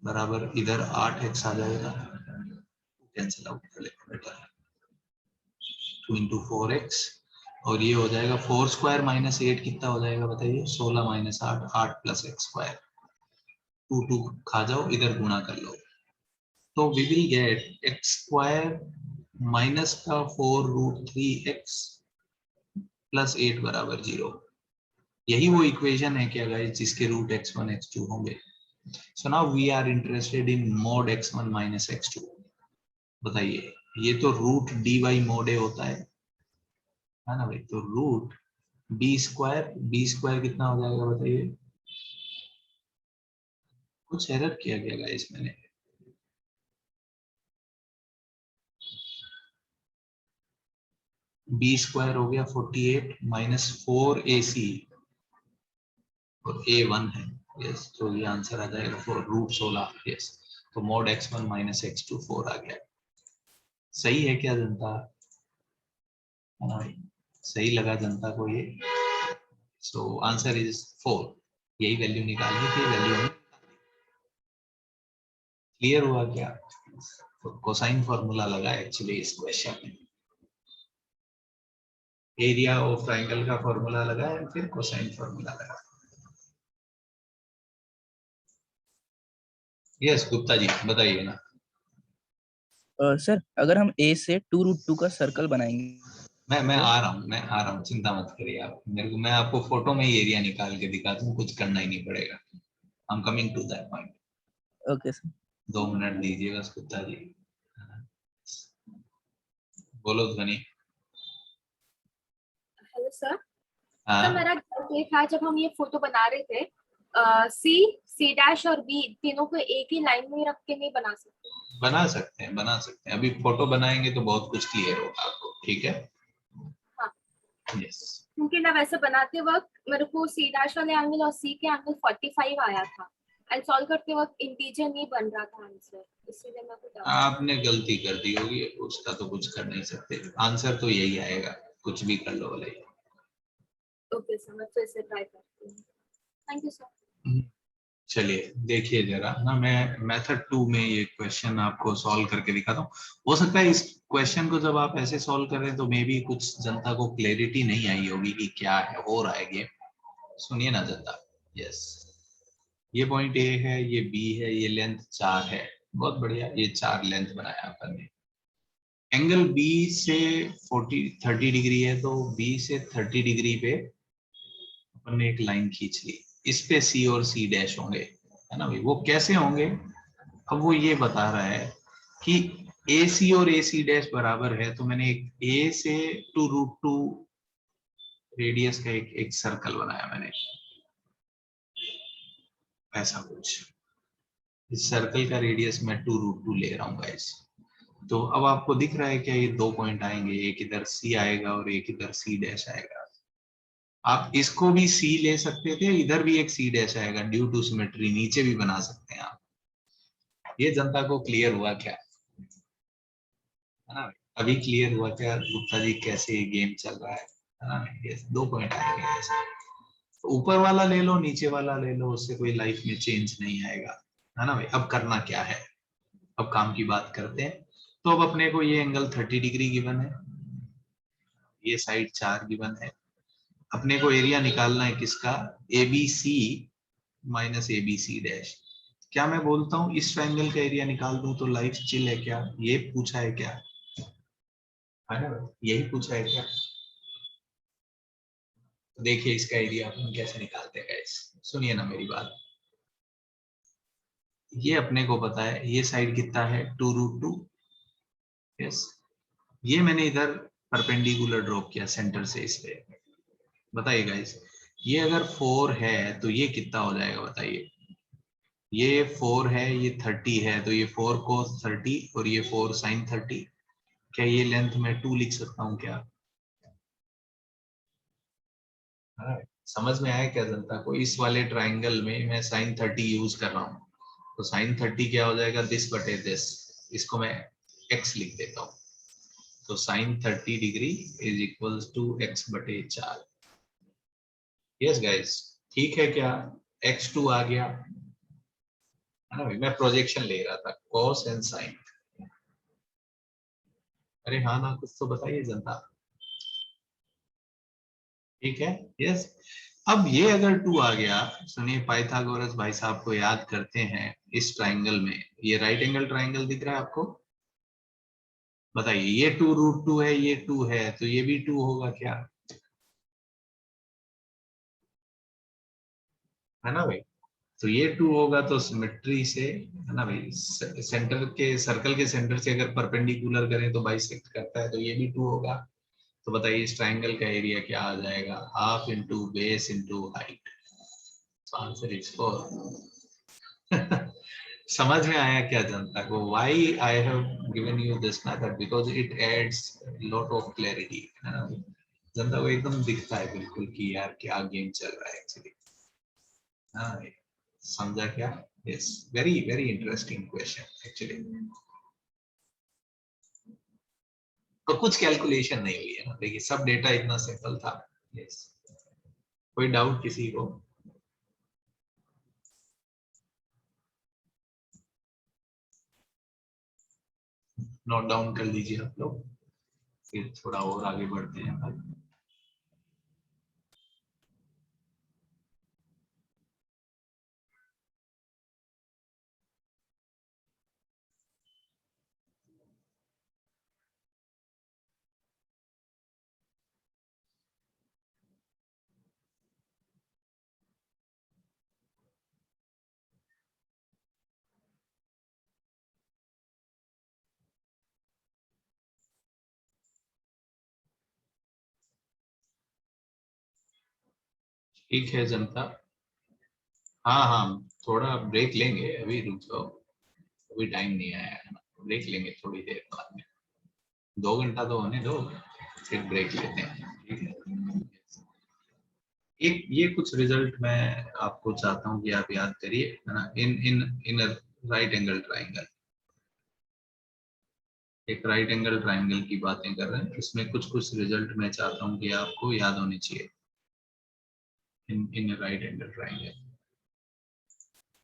बराबर इधर 8x आ जाएगा, कैंसिल आउट कर लेते बेटा, 2 इंटू 4x, और ये हो जाएगा 4 स्क्वायर माइनस 8 कितना हो जाएगा बताइए, 16 माइनस 8, 8 प्लस x स्क्वायर, 2 खा जाओ, इधर गुणा कर लो. तो we will get x square minus का 4√3x प्लस 8 बराबर 0. यही वो इक्वेशन है क्या गाइस जिसके रूट x1 x2 होंगे. So now we are interested in mod x1 minus x2. बताइए, ये तो रूट dy मोड ए होता है ना भाई, तो रूट बी स्क्वायर कितना हो जाएगा बताइए. कुछ एरर किया गया गाइस मैंने, बी स्क्वायर हो गया 48 माइनस 4ac और a1 है. यस, तो ये आंसर आ जाएगा √16. यस, तो मोड x1 माइनस x2 4 आ गया. सही है क्या जनता? सही लगा जनता को ये? So answer is 4. यही वैल्यू निकालनी थी, वैल्यू क्लियर हुआ क्या? तो कोसाइन फॉर्मूला लगा एक्चुअली इस क्वेश्चन में, एरिया ऑफ ट्राइंगल का फॉर्मूला लगा है, फिर कोसाइन फॉर्मूला लगा. यस गुप्ता जी बताइए ना. सर अगर हम a से 2√2 का सर्कल बनाएंगे, मैं आ रहा हूँ, चिंता मत करिए आप मेरे को, मैं आपको फोटो में ही एरिया निकाल के दिखा दूँ, कुछ करना ही नहीं पड़ेगा. I am coming to that point. Okay sir. 2 minute दीजिए बस गुप्ता जी. बोलो ध्वनि. Hello sir. हाँ, सर मेरा डाउट ये था, जब हम ये फोटो बना रहे थे, सी सी डैश और बी तीनों को एक ही लाइन में रख के नहीं बना सकते? बना सकते हैं, बना सकते हैं. अभी फोटो बनाएंगे तो बहुत कुछ क्लियर होगा आपको, ठीक है. हाँ. यस, क्योंकि ना वैसे बनाते वक्त मेरे को सी डैश वाले एंगल और सी के एंगल 45 आया था, एंड सॉल्व करते वक्त इंटीजर नहीं बन रहा था आंसर, इसीलिए मैं कुछ आपने गलती कर दी होगी, उसका तो कुछ कर नहीं सकते, आंसर तो यही आएगा, कुछ भी कर लो भले। ओके सर, मैं फिर से ट्राई करती हूँ। Thank you sir. चलिए देखिए जरा ना, मैं मेथड 2 में ये क्वेश्चन आपको सॉल्व करके दिखाता हूँ। हो सकता है इस क्वेश्चन को जब आप ऐसे सॉल्व कर रहे हैं तो मे बी कुछ जनता को क्लैरिटी नहीं आई होगी कि क्या है हो रहा है गेम। सुनिए ना जनता। यस, ये पॉइंट ए है, ये बी है, ये लेंथ 4 है, बहुत बढ़िया, ये 4 लेंथ बनाया अपन ने। एंगल बी से 30 डिग्री है, तो बी से 30 डिग्री पे अपन ने एक लाइन खींच ली, इस पे सी और सी डैश होंगे, है ना भाई। वो कैसे होंगे, अब वो ये बता रहा है कि ए सी और ए सी डैश बराबर है, तो मैंने एक ए से 2√2 रेडियस का एक सर्कल बनाया मैंने, ऐसा कुछ। इस सर्कल का रेडियस मैं 2√2 ले रहा हूँ गाइस। तो अब आपको दिख रहा है क्या, ये 2 पॉइंट आएंगे, एक इधर सी आएगा और एक इधर सी डैश आएगा। आप इसको भी सी ले सकते थे, इधर भी एक सी डैश आएगा, ड्यू टू सिमेट्री नीचे भी बना सकते हैं आप। ये जनता को क्लियर हुआ क्या, है ना? अभी क्लियर हुआ क्या गुप्ता जी, कैसे ये गेम चल रहा है ना? ये 2 पॉइंट आएंगे ऐसे, ऊपर वाला ले लो नीचे वाला ले लो, उससे कोई लाइफ में चेंज नहीं आएगा, है ना भाई। अब करना क्या है, अब काम की बात करते हैं। तो अब अपने को ये एंगल 30 डिग्री गिवन है, ये साइड 4 गिवन है, अपने को एरिया निकालना है किसका, A B C minus A B C dash. क्या मैं बोलता हूँ इस ट्रायंगल का एरिया निकाल दूं तो लाइफ चिल है क्या, ये पूछा है क्या, है ना, यही पूछा है क्या। तो देखिए इसका एरिया अपन कैसे निकालते हैं गाइस, सुनिए ना मेरी बात। ये अपने को पता है ये साइड कितना है 2√2, यस। ये मैंने इधर परपेंडिकुलर ड्रॉप किया सेंटर से इस पे, बताइए गाइस। ये अगर 4 है तो ये कितना हो जाएगा बताइए, ये 4 है, ये 30 है, तो ये 4 cos 30 और ये 4 sin 30। क्या ये लेंथ में 2 लिख सकता हूँ क्या, हाँ, समझ में आया क्या जनता को। इस वाले ट्राइंगल में मैं sin 30 यूज कर रहा हूँ, तो sin 30 क्या हो जाएगा, दिस बटे दिस, इसको मैं x लिख देता हूँ। तो sin 30 degree is equals to x बटे 4। यस गाइस, ठीक है क्या, x2 आ गया, है ना भाई। मैं प्रोजेक्शन ले रहा था cos एंड sin। अरे हाँ ना, कुछ तो बताइए जनता। ठीक है, यस। अब ये अगर 2 आ गया, सुनिए पाइथागोरस भाई साहब को याद करते हैं। इस ट्राइंगल में ये राइट एंगल ट्राइंगल दिख रहा है आपको, बताइए ये 2√2 है, ये 2 है, तो ये भी 2 होगा क्या, है ना भाई। तो ये 2 होगा तो सिमेट्री से, है ना भाई, सेंटर के सर्कल के सेंटर से अगर परपेंडिकुलर करें तो बाइसेक्ट करता है, तो ये भी 2 होगा। तो बताइए इस ट्राइंगल का एरिया क्या आ जाएगा, half into base into height. Answer is 4। समझ में आया क्या जनता को, why I have given you this method, because it adds lot of clarity, है ना। जनता को एकदम दिखता है बिल्कुल कि यार क्या गेम चल रहा है एक्चुअली। हाँ, समझा क्या। Yes, very very interesting question actually. तो कुछ कैलकुलेशन नहीं हुई है ना, देखिए सब डेटा इतना सिंपल था। यस, कोई डाउट किसी को। नोट डाउन कर लीजिए आप लोग, फिर थोड़ा और आगे बढ़ते हैं भाई। ठीक है जनता, हाँ हाँ, थोड़ा ब्रेक लेंगे, अभी रुक जाओ, अभी टाइम नहीं आया है ना, ब्रेक लेंगे थोड़ी देर बाद में, 2 घंटा तो होने दो, फिर ब्रेक लेते हैं, ठीक है। एक ये कुछ रिजल्ट मैं आपको चाहता हूँ कि आप याद करिए, है ना। इन इन इन राइट एंगल ट्राइंगल, एक राइट एंगल ट्राइंगल की बातें कर रहे हैं, इसमें कुछ कुछ रिजल्ट मैं चाहता हूँ कि आपको याद होने चाहिए in right angle triangle.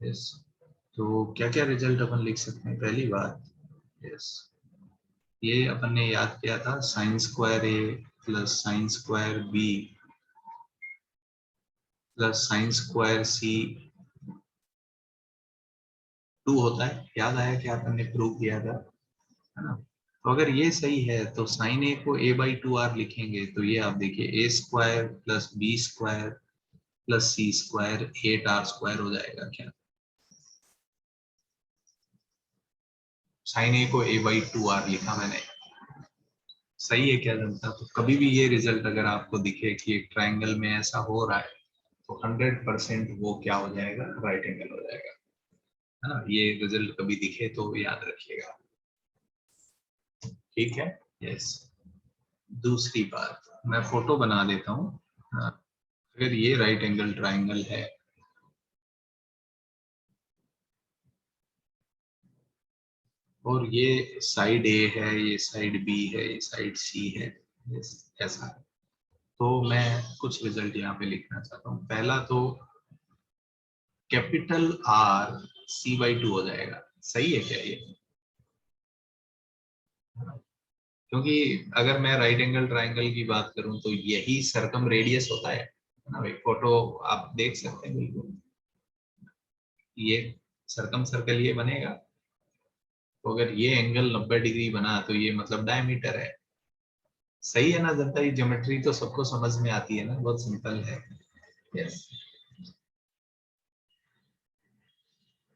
Yes, तो क्या क्या रिजल्ट अपन लिख सकते हैं? पहली बात, यस, ये अपन ने याद किया था sine square A plus sine square B plus sine square C 2 होता है। याद आया कि अपन ने प्रूव किया था, है ना? तो अगर ये सही है तो साइन ए को a बाई 2r लिखेंगे, तो ये आप देखिए a square plus B square plus C square 8r square हो जाएगा क्या? साइन ए को a बाई 2r लिखा मैंने, सही है क्या जनता? तो कभी भी ये रिजल्ट अगर आपको दिखे कि एक ट्राइंगल में ऐसा हो रहा है तो 100% वो क्या हो जाएगा? राइट एंगल हो जाएगा, है ना? ये रिजल्ट कभी दिखे तो याद रखिएगा, ठीक है? यस। दूसरी बात, मैं फोटो बना देता हूँ। हाँ, अगर ये राइट एंगल ट्राइंगल है और ये साइड ए है, ये साइड बी है, ये साइड सी है, ऐसा है, तो मैं कुछ रिजल्ट यहाँ पे लिखना चाहता हूँ। पहला तो कैपिटल आर सी बाई 2 हो जाएगा। सही है क्या ये? क्योंकि अगर मैं राइट एंगल ट्राइंगल की बात करूं तो यही सरकम रेडियस होता है ना भाई? फोटो आप देख सकते हैं बिल्कुल, ये सरकम सर्कल ये बनेगा, तो अगर ये एंगल 90 डिग्री बना तो ये मतलब डायमीटर है। सही है ना जनता? ये ज्योमेट्री तो सबको समझ में आती है ना, बहुत सिंपल है। यस,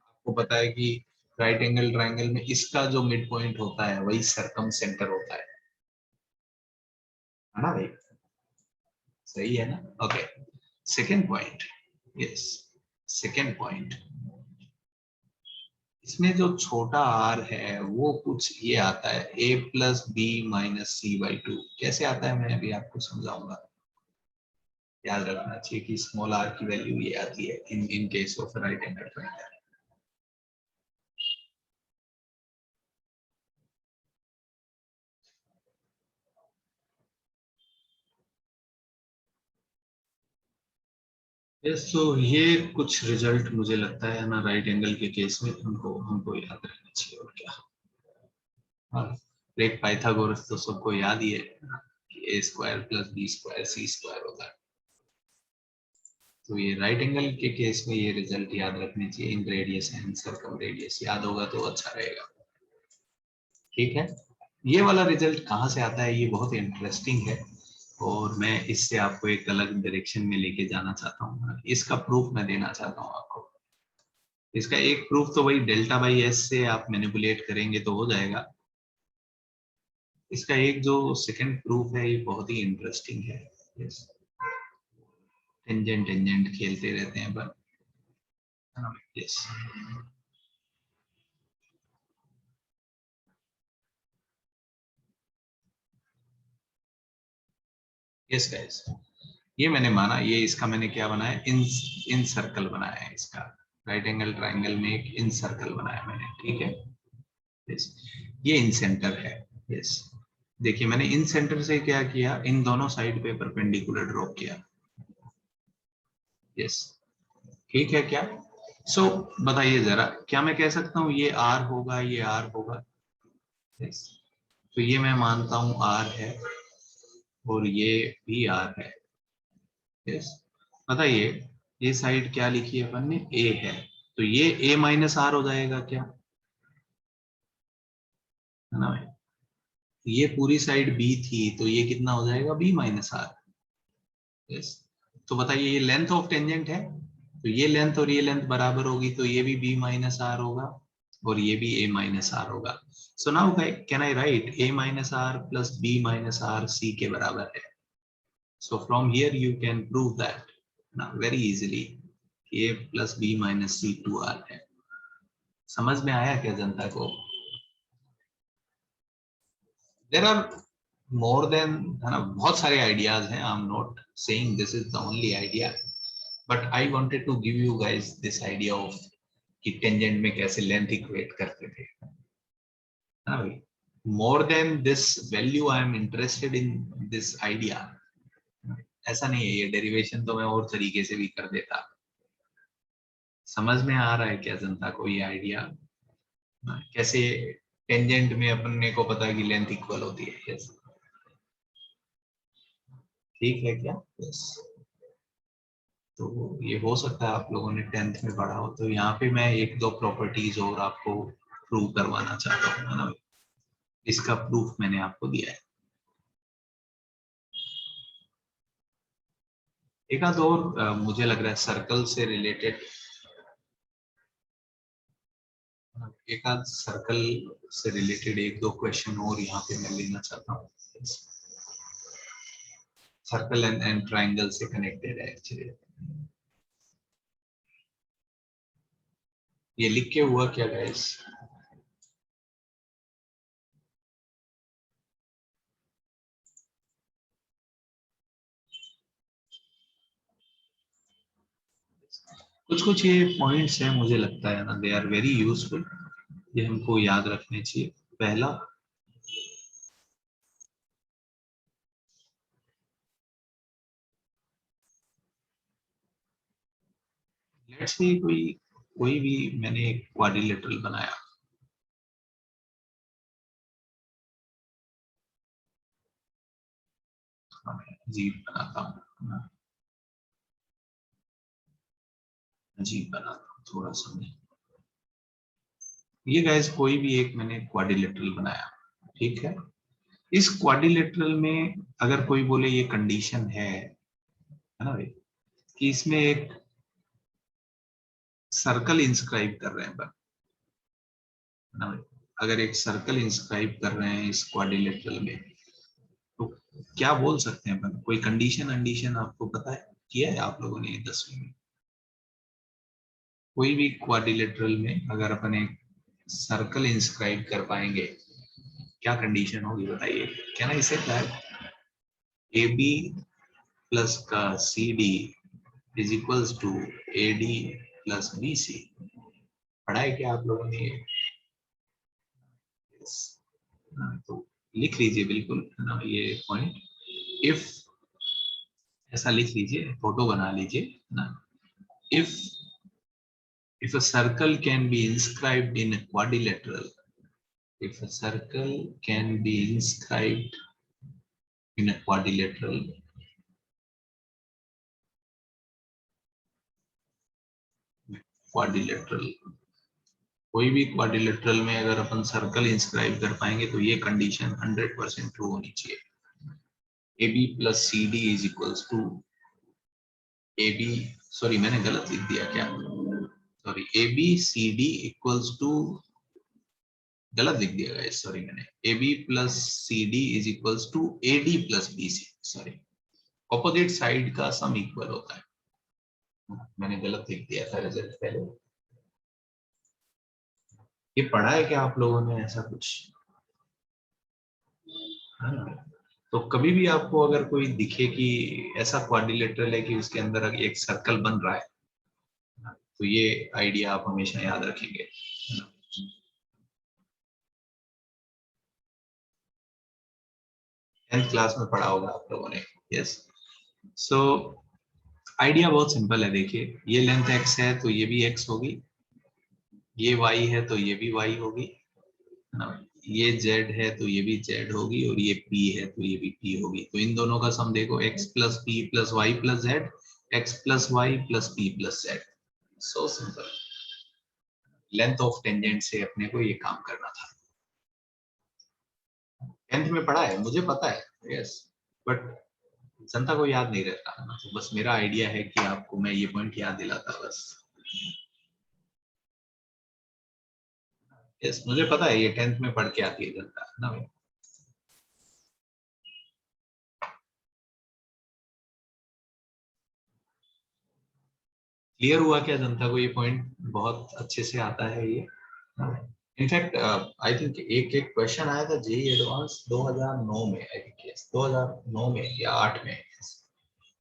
आपको पता है कि राइट एंगल ट्राइंगल में इसका जो मिड पॉइंट होता है वही सरकम सेंटर होता है ना भाई? सही है ना? Okay, second point. Yes, second point, इसमें जो छोटा r है वो कुछ ये आता है a plus B minus C by 2। कैसे आता है मैं अभी आपको समझाऊंगा। याद रखना चाहिए कि स्मॉल r की वैल्यू ये आती है in case of right angle triangle. Yes, तो ये कुछ रिजल्ट मुझे लगता है ना राइट एंगल के केस में हमको हमको याद रखना चाहिए। और क्या, हाँ, एक पाइथागोरस तो सबको याद ही है कि ए स्क्वायर प्लस बी स्क्वायर सी स्क्वायर होता है। तो ये राइट एंगल के केस में ये रिजल्ट याद रखने चाहिए, इन रेडियस एंड सर्कम रेडियस याद होगा तो अच्छा रहेगा, ठीक है? ये वाला रिजल्ट कहाँ से आता है, ये बहुत इंटरेस्टिंग है और मैं इससे आपको एक अलग डायरेक्शन में लेके जाना चाहता हूँ। इसका प्रूफ मैं देना चाहता हूँ आपको। इसका एक प्रूफ तो वही डेल्टा बाई एस से आप मैनिपुलेट करेंगे तो हो जाएगा। इसका एक जो सेकंड प्रूफ है ये बहुत ही इंटरेस्टिंग है। यस, टेंजेंट टेंजेंट खेलते रहते हैं पर, यस, यस गाइस, ये मैंने माना, ये इसका मैंने क्या बनाया, इन सर्कल बनाया है इसका। राइट एंगल ट्राइंगल में एक इन सर्कल बनाया मैंने, ठीक है? यस, ये इन सेंटर है। यस, देखिए मैंने इन सेंटर से क्या किया, इन दोनों साइड पे परपेंडिकुलर ड्रॉ किया। यस, ठीक है क्या? सो बताइए जरा, क्या मैं कह सकता हूँ ये आर होगा, ये आर होगा? यस, तो ये मैं मानता हूँ आर है और ये भी आर है। यस, बताइए ये साइड क्या लिखी है अपन ने, ए है, तो ये ए माइनस आर हो जाएगा क्या, है ना भाई? ये पूरी साइड बी थी तो ये कितना हो जाएगा, बी माइनस आर। यस, तो बताइए ये लेंथ ऑफ टेंजेंट है, तो ये लेंथ और ये लेंथ बराबर होगी तो ये भी बी माइनस आर होगा और ये भी ए माइनस आर होगा। So now can I write A minus R plus B minus R C के बराबर है। So from here you can prove that now very easily a plus b minus c 2r है। समझ में आया क्या जनता को? There are more than, है ना, बहुत सारे आइडियाज हैं। I'm not saying this is the only idea, but I wanted to give you guys this idea of कि टेंजेंट में कैसे लेंथ इक्वेट करते थे, है ना भाई? more than this value I am interested in this idea. ऐसा नहीं है, ये डेरिवेशन तो मैं और तरीके से भी कर देता। समझ में आ रहा है क्या जनता को ये आइडिया? कैसे टेंजेंट में अपने को पता है कि लेंथ इक्वल होती है। यस, ठीक है क्या? यस, तो ये हो सकता है आप लोगों ने 10th में पढ़ा हो। तो यहाँ पे मैं एक दो प्रॉपर्टीज और आपको प्रूव करवाना चाहता हूँ, है ना। इसका प्रूफ मैंने आपको दिया है। एक आध और मुझे लग रहा है सर्कल से रिलेटेड, एक आध सर्कल से रिलेटेड एक दो क्वेश्चन और यहाँ पे मैं लेना चाहता हूँ। सर्कल एंड ट्राइंगल से कनेक्टेड है एक्चुअली। ये लिख के हुआ क्या गाइस? कुछ कुछ ये पॉइंट्स हैं, मुझे लगता है ना, दे आर वेरी यूजफुल, ये हमको याद रखने चाहिए। पहला, लेट्स से कोई भी मैंने एक क्वाड्रिलेटरल बनाया, अजीब बनाता हूँ, अजीब बनाता हूँ थोड़ा सा मैं। ये गाइस कोई भी एक मैंने क्वाड्रिलेटरल बनाया, ठीक है। इस क्वाड्रिलेटरल में अगर कोई बोले ये कंडीशन है ना भाई, कि इसमें एक सर्कल इंस्क्राइब कर रहे हैं ना भाई, अगर एक सर्कल इंस्क्राइब कर रहे हैं इस क्वाड्रिलेटरल में, तो क्या बोल सकते हैं अपन? कोई कंडीशन आपको पता है, किया है आप लोगों ने 10वीं में? कोई भी क्वाड्रिलेटरल में अगर अपन एक सर्कल इंस्क्राइब कर पाएंगे, क्या कंडीशन होगी बताइए? क्या ना, इसे क्या है, ए बी प्लस का C D is equals to A D plus B C. पढ़ा है क्या आप लोगों ने? तो लिख लीजिए बिल्कुल, है ना, ये पॉइंट। इफ, ऐसा लिख लीजिए, फोटो बना लीजिए ना। if a circle can be inscribed in a quadrilateral, if a circle can be inscribed in a quadrilateral, कोई भी क्वाड्रिलेटरल में अगर अपन सर्कल इंस्क्राइब कर पाएंगे तो ये कंडीशन 100% ट्रू होनी चाहिए। A B plus C D is equals to A B, sorry मैंने गलत लिख दिया क्या, sorry, A B C D equals to, गलत लिख दिया गया, सॉरी मैंने, A B plus C D is equals to A D plus B C, sorry, opposite side का सम इक्वल होता है, मैंने गलत लिख दिया था रिजल्ट पहले। ये पढ़ा है क्या आप लोगों ने ऐसा कुछ? हाँ। तो कभी भी आपको अगर कोई दिखे कि ऐसा क्वाड्रिलेटरल है कि उसके अंदर एक सर्कल बन रहा है, तो ये आइडिया आप हमेशा याद रखेंगे। 10th क्लास में पढ़ा होगा आप लोगों ने। यस, सो आइडिया बहुत सिंपल है। देखिए, ये लेंथ x है तो ये भी x होगी, ये y है तो ये भी y होगी, ये z है तो ये भी z होगी, और ये p है तो ये भी p होगी। तो इन दोनों का सम देखो, x plus p plus y plus z, x plus y plus p plus z। So simple, length of tangent से अपने को ये काम करना था। 10th में पढ़ा है, मुझे पता है, यस, बट जनता को याद नहीं रहता है ना, तो बस मेरा आइडिया है कि आपको मैं ये पॉइंट याद दिलाता बस। यस, मुझे पता है ये 10th में पढ़ के आती है जनता, है ना भाई। क्लियर हुआ क्या जनता को? ये पॉइंट बहुत अच्छे से आता है ये। इनफैक्ट आई थिंक एक क्वेश्चन आया था जेई एडवांस 2009 में, आई थिंक यस 2009 में या 8 में,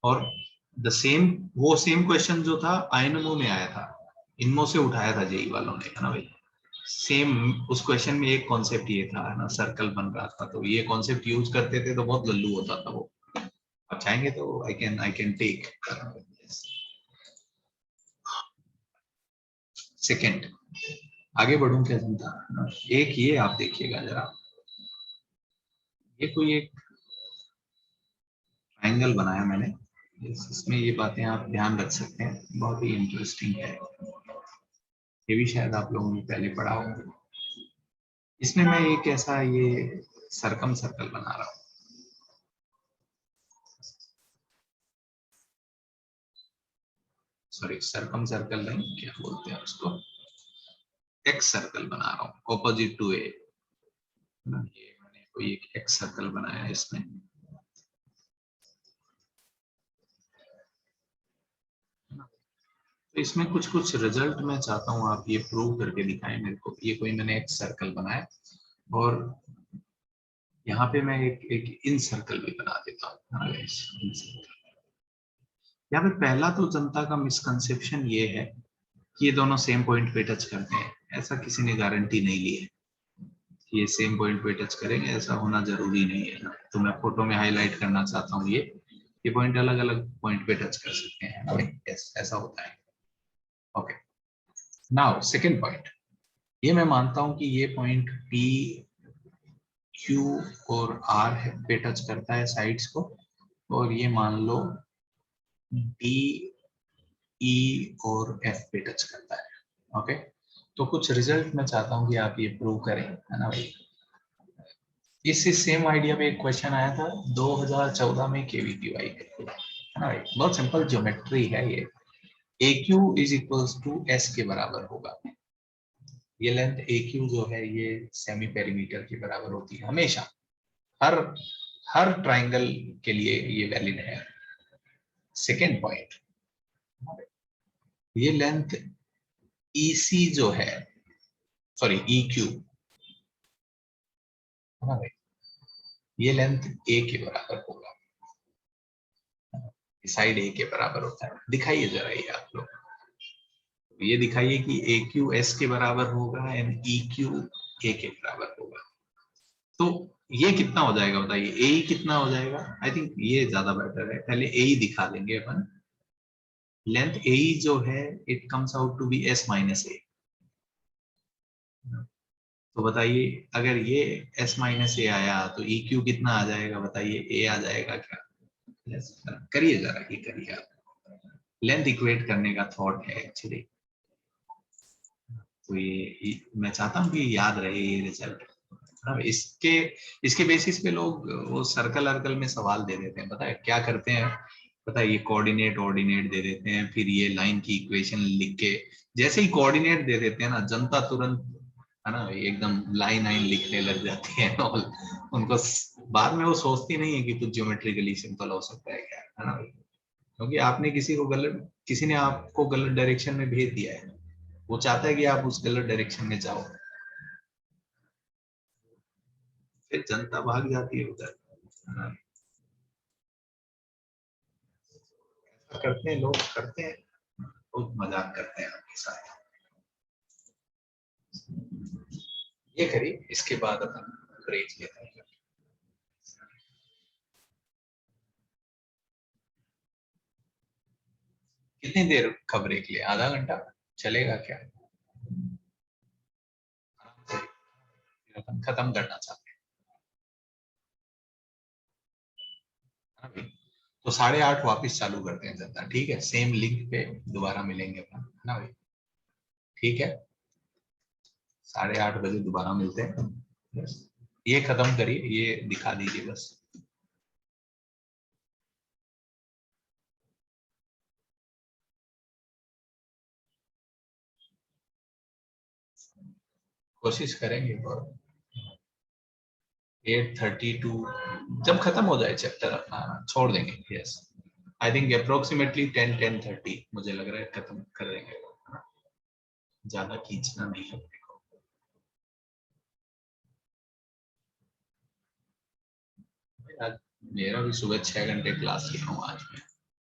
और वो सेम क्वेश्चन जो था आईएनएमओ में आया था, इनमो से उठाया था जेई वालों ने, है ना भाई। सेम उस क्वेश्चन में एक कॉन्सेप्ट ये था ना, सर्कल बन रहा था, तो ये कॉन्सेप्ट यूज करते थे तो बहुत लल्लू होता था वो। आप चाहेंगे तो आई कैन टेक सेकेंड। आगे बढ़ूं क्या चिंता, एक ये आप देखिएगा जरा, ये कोई एक ट्रायंगल बनाया मैंने, इसमें ये बातें आप ध्यान रख सकते हैं, बहुत ही इंटरेस्टिंग है, ये भी शायद आप लोगों ने पहले पढ़ा होगा। इसमें मैं एक ऐसा ये सर्कम सर्कल बना रहा हूँ, सॉरी सर्कम सर्कल नहीं, क्या बोलते हैं उसको, एक्स सर्कल बना रहा हूँ ऑपोजिट टू ए। ये मैंने कोई एक एक्स सर्कल बनाया है इसमें, तो इसमें कुछ कुछ रिजल्ट मैं चाहता हूँ आप ये प्रूव करके दिखाएं मेरे को। ये कोई मैंने एक्स सर्कल बनाया और यहाँ पे मैं एक इन सर्कल भी बना देता हूँ। यहाँ पे पहला तो जनता का मिसकंसेप्शन ये है कि ये दोनों सेम पॉइंट पे टच करते हैं, ऐसा किसी ने गारंटी नहीं ली है कि ये सेम पॉइंट पे टच करेंगे, ऐसा होना जरूरी नहीं है ना। तो मैं फोटो में हाईलाइट करना चाहता हूँ ये पॉइंट अलग अलग पॉइंट पे टच कर सकते हैं, यस ऐसा होता है। ओके, नाउ सेकेंड पॉइंट, ये मैं मानता हूं कि ये पॉइंट P Q और R पे टच करता है साइड्स को, और ये मान लो D E और F पे टच करता है। ओके, तो कुछ रिजल्ट मैं चाहता हूं कि आप ये प्रूव करें, है ना भाई। इससे सेम आइडिया पे एक क्वेश्चन आया था 2014 में KVPY है ना भाई, बहुत सिंपल ज्योमेट्री है ये। AQ is equals to S के बराबर होगा, ये लेंथ AQ जो है ये सेमी पेरीमीटर के बराबर होती है हमेशा, हर हर ट्राइंगल के लिए ये वैलिड है। सेकेंड पॉइंट, ये लेंथ EC जो है, सॉरी EQ, ये लेंथ A के बराबर होगा, साइड A के बराबर होता है। दिखाइए जरा ये आप लोग, ये दिखाइए कि AQ S के बराबर होगा एंड EQ A के बराबर होगा, तो ये कितना हो जाएगा बताइए, AE कितना हो जाएगा। आई थिंक ये ज्यादा बेटर है, पहले AE दिखा देंगे अपन। लेंथ AE जो है it comes out to be S minus A, तो बताइए अगर ये S माइनस A आया तो EQ कितना आ जाएगा बताइए, A आ जाएगा क्या। करिए जरा, ये करिए आप, लेंथ इक्वेट करने का थॉट है एक्चुअली, तो ये मैं चाहता हूँ कि याद रहे ये रिजल्ट। हाँ, इसके इसके बेसिस पे लोग वो सर्कल अर्कल में सवाल दे देते हैं, पता है क्या करते हैं, पता है ये कोऑर्डिनेट ऑर्डिनेट दे देते हैं, फिर ये लाइन की इक्वेशन लिख के, जैसे ही कोऑर्डिनेट दे देते हैं ना जनता तुरंत, है ना, एकदम लाइन लाइन लिखने लग जाती है और उनको बाद में वो सोचती नहीं है कि कुछ ज्योमेट्रिकली सिंपल हो सकता है क्या, है ना, क्योंकि आपने किसी को गलत, किसी ने आपको गलत डायरेक्शन में भेज दिया है, वो चाहता है कि आप उस गलत डायरेक्शन में जाओ, फिर जनता भाग जाती है उधर, है ना। करते हैं लोग, करते हैं, बहुत मजाक करते हैं आपके साथ। ये करिए, इसके बाद अपन ब्रेक लेते हैं। कितनी देर का ब्रेक ले, आधा घंटा चलेगा क्या, अपन खत्म करना चाहते हैं ना भाई, तो 8:30 वापस चालू करते हैं जनता, ठीक है, सेम लिंक पे दोबारा मिलेंगे अपन, है ना भाई, ठीक है, 8:30 बजे दोबारा मिलते हैं बस। ये खत्म करिए, ये दिखा दीजिए बस। कोशिश करेंगे और 8:32 जब खत्म हो जाए चैप्टर अपना छोड़ देंगे, यस आई थिंक अप्रोक्सीमेटली 10-10:30 मुझे लग रहा है खत्म कर देंगे, ज्यादा खींचना नहीं है अपने को। आज मेरा भी सुबह 6 घंटे क्लास लिया हूँ आज मैं,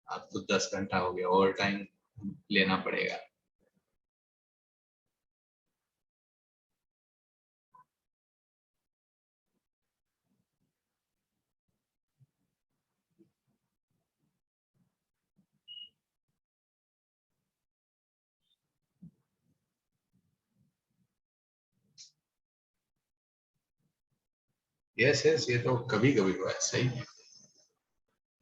अब तो 10 घंटा हो गया, ओवर टाइम लेना पड़ेगा। यस यस, ये तो कभी कभी हुआ है, सही है।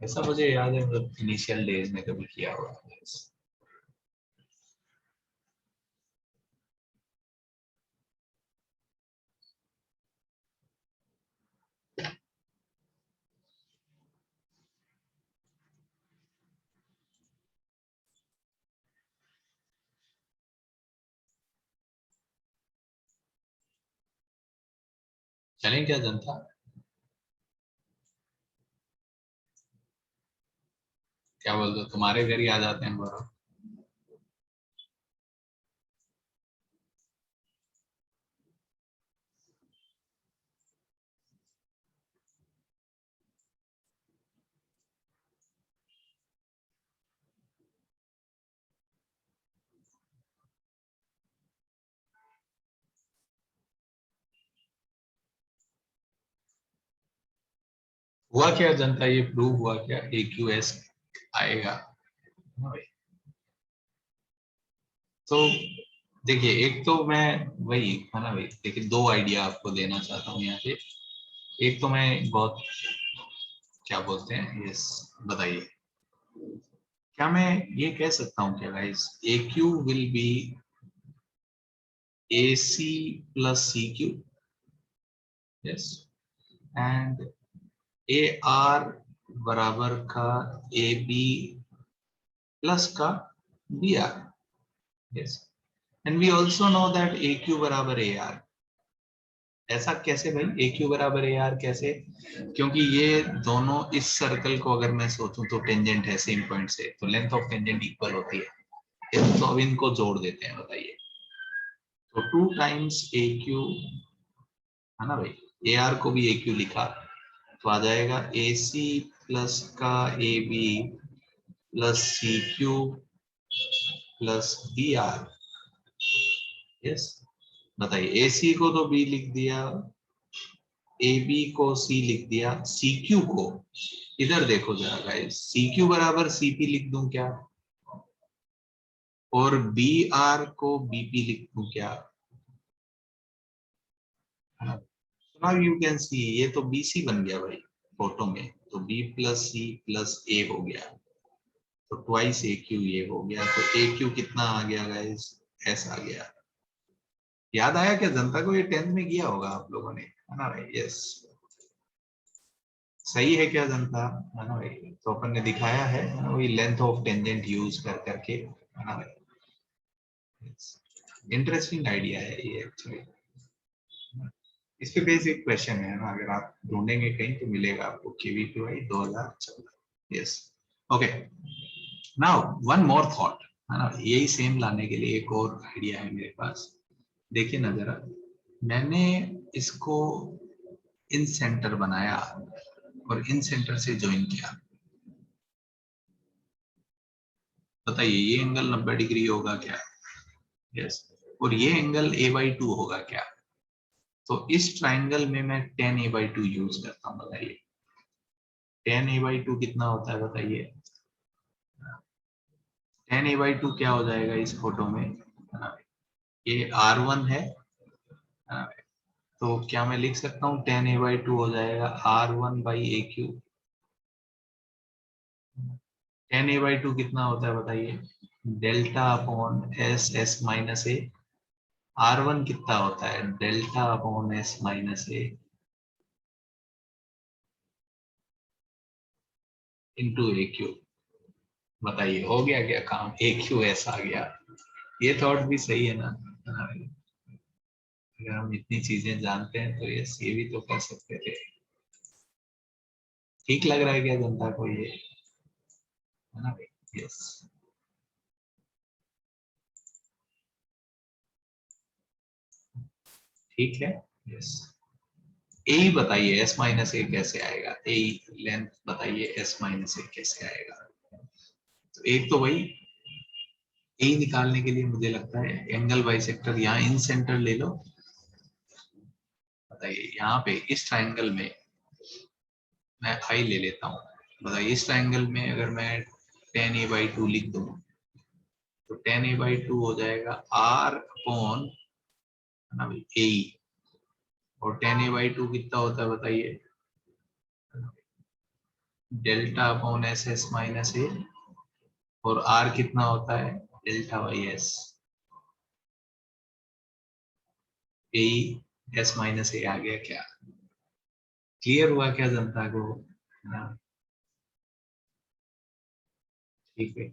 ऐसा मुझे याद है, मतलब इनिशियल डेज में कभी किया हुआ है। Yes. चलें क्या जनता? क्या बोलते हो, तुम्हारे घर ही आ जाते हैं गौरव? हुआ क्या जनता, ये प्रूव हुआ क्या ए क्यू एस आएगा? हाँ भाई। तो देखिए, एक तो मैं वही है ना भाई, देखिए दो आइडिया आपको देना चाहता हूँ यहाँ पे। एक तो मैं बहुत, क्या बोलते हैं, यस, बताइए, क्या मैं ये कह सकता हूँ क्या guys, A Q will be A C plus C Q, yes, and A R बराबर का ए बी प्लस का B R, yes, and we also know that A Q बराबर ए आर। ऐसा कैसे भाई, ए क्यू बराबर ए आर कैसे? क्योंकि ये दोनों, इस सर्कल को अगर मैं सोचूं तो टेंजेंट है सेम पॉइंट से, तो लेंथ ऑफ टेंजेंट इक्वल होती है। तो अब इनको जोड़ देते हैं, बताइए। तो 2 टाइम्स ए क्यू, है ना भाई, ए आर को भी ए क्यू लिखा, तो आ जाएगा ए सी प्लस का A B plus C Q plus B R, yes. बताइए, ए सी को तो बी लिख दिया, ए बी को सी लिख दिया, सी क्यू को, इधर देखो जरा गाइस, सी क्यू बराबर सी पी लिख दूं क्या, और बी आर को बीपी लिख दूं क्या? नाउ यू कैन सी, ये तो बी सी बन गया भाई फोटो में, तो बी प्लस सी प्लस ए हो गया, तो ट्वाइस ए क्यू ये हो गया, तो ए क्यू कितना आ गया गाइस, एस आ गया। याद आया क्या जनता को, ये 10th में किया होगा आप लोगों ने, है ना भाई? यस, सही है क्या जनता, है ना भाई? तो अपन ने दिखाया है ना, वही लेंथ ऑफ टेंजेंट यूज कर करके, है ना भाई? इंटरेस्टिंग आइडिया है ये एक्चुअली। इस पे बेसिक क्वेश्चन है ना, अगर आप ढूंढेंगे कहीं तो मिलेगा आपको, KVPY 2014, yes. Okay, now one more thought, है ना, यही सेम लाने के लिए एक और आइडिया है मेरे पास। देखिए ना जरा, मैंने इसको इन सेंटर बनाया और इन सेंटर से ज्वाइन किया, बताइए ये एंगल 90 डिग्री होगा क्या? यस, और ये एंगल a/2 होगा क्या? तो इस ट्राइंगल में मैं tan a/2 यूज करता हूँ, बताइए tan a/2 कितना होता है, बताइए। tan a/2 क्या हो जाएगा इस फोटो में, है ना? ये R1 है, तो क्या मैं लिख सकता हूँ tan a/2 हो जाएगा R1/AQ। tan a/2 कितना होता है बताइए, डेल्टा अपॉन S माइनस ए। R1 कितना होता है, डेल्टा अपॉन S माइनस ए इंटू AQ। बताइए हो गया क्या काम, AQS आ गया। ये थॉट भी सही है ना? अगर हम इतनी चीजें जानते हैं तो ये भी तो कर सकते थे। ठीक लग रहा है क्या जनता को ये, है ना भाई? यस, ठीक है, यस। ए ही बताइए, S माइनस ए कैसे आएगा, ए लेंथ बताइए, S माइनस ए कैसे आएगा? तो एक तो भाई ए निकालने के लिए मुझे लगता है एंगल बाइसेक्टर, यहाँ इन सेंटर ले लो। बताइए यहाँ पे इस ट्राइंगल में मैं आई ले लेता हूँ, बताइए इस ट्राइंगल में अगर मैं tan a/2 लिख दूँ, तो tan a/2 हो जाएगा R अपॉन, है ना भाई, ए, और 10a/2 कितना होता है बताइए? Delta upon S S minus A, और आर कितना होता है? Delta by S, A S minus A आ गया क्या? क्लियर हुआ क्या जनता को? हाँ, ठीक है।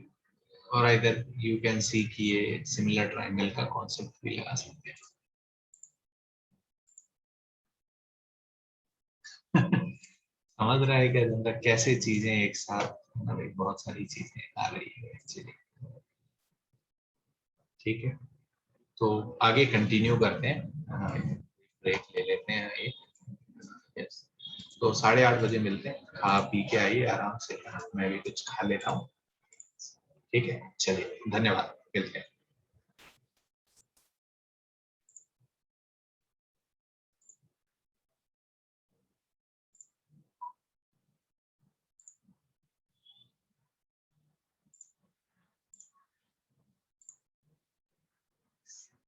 और इधर यू कैन सी कि ये सिमिलर ट्रायंगल का कॉन्सेप्ट भी लगा सकते हैं। समझ रहा है क्या जनता, कैसे चीजें एक साथ, मतलब बहुत सारी चीजें आ रही है एक्चुअली। ठीक है, तो आगे कंटिन्यू करते हैं, ब्रेक ले लेते हैं एक। यस, तो 8:30 बजे मिलते हैं, खा पी के आइए आराम से, मैं भी कुछ खा लेता हूँ। ठीक है, चलिए, धन्यवाद, मिलते हैं।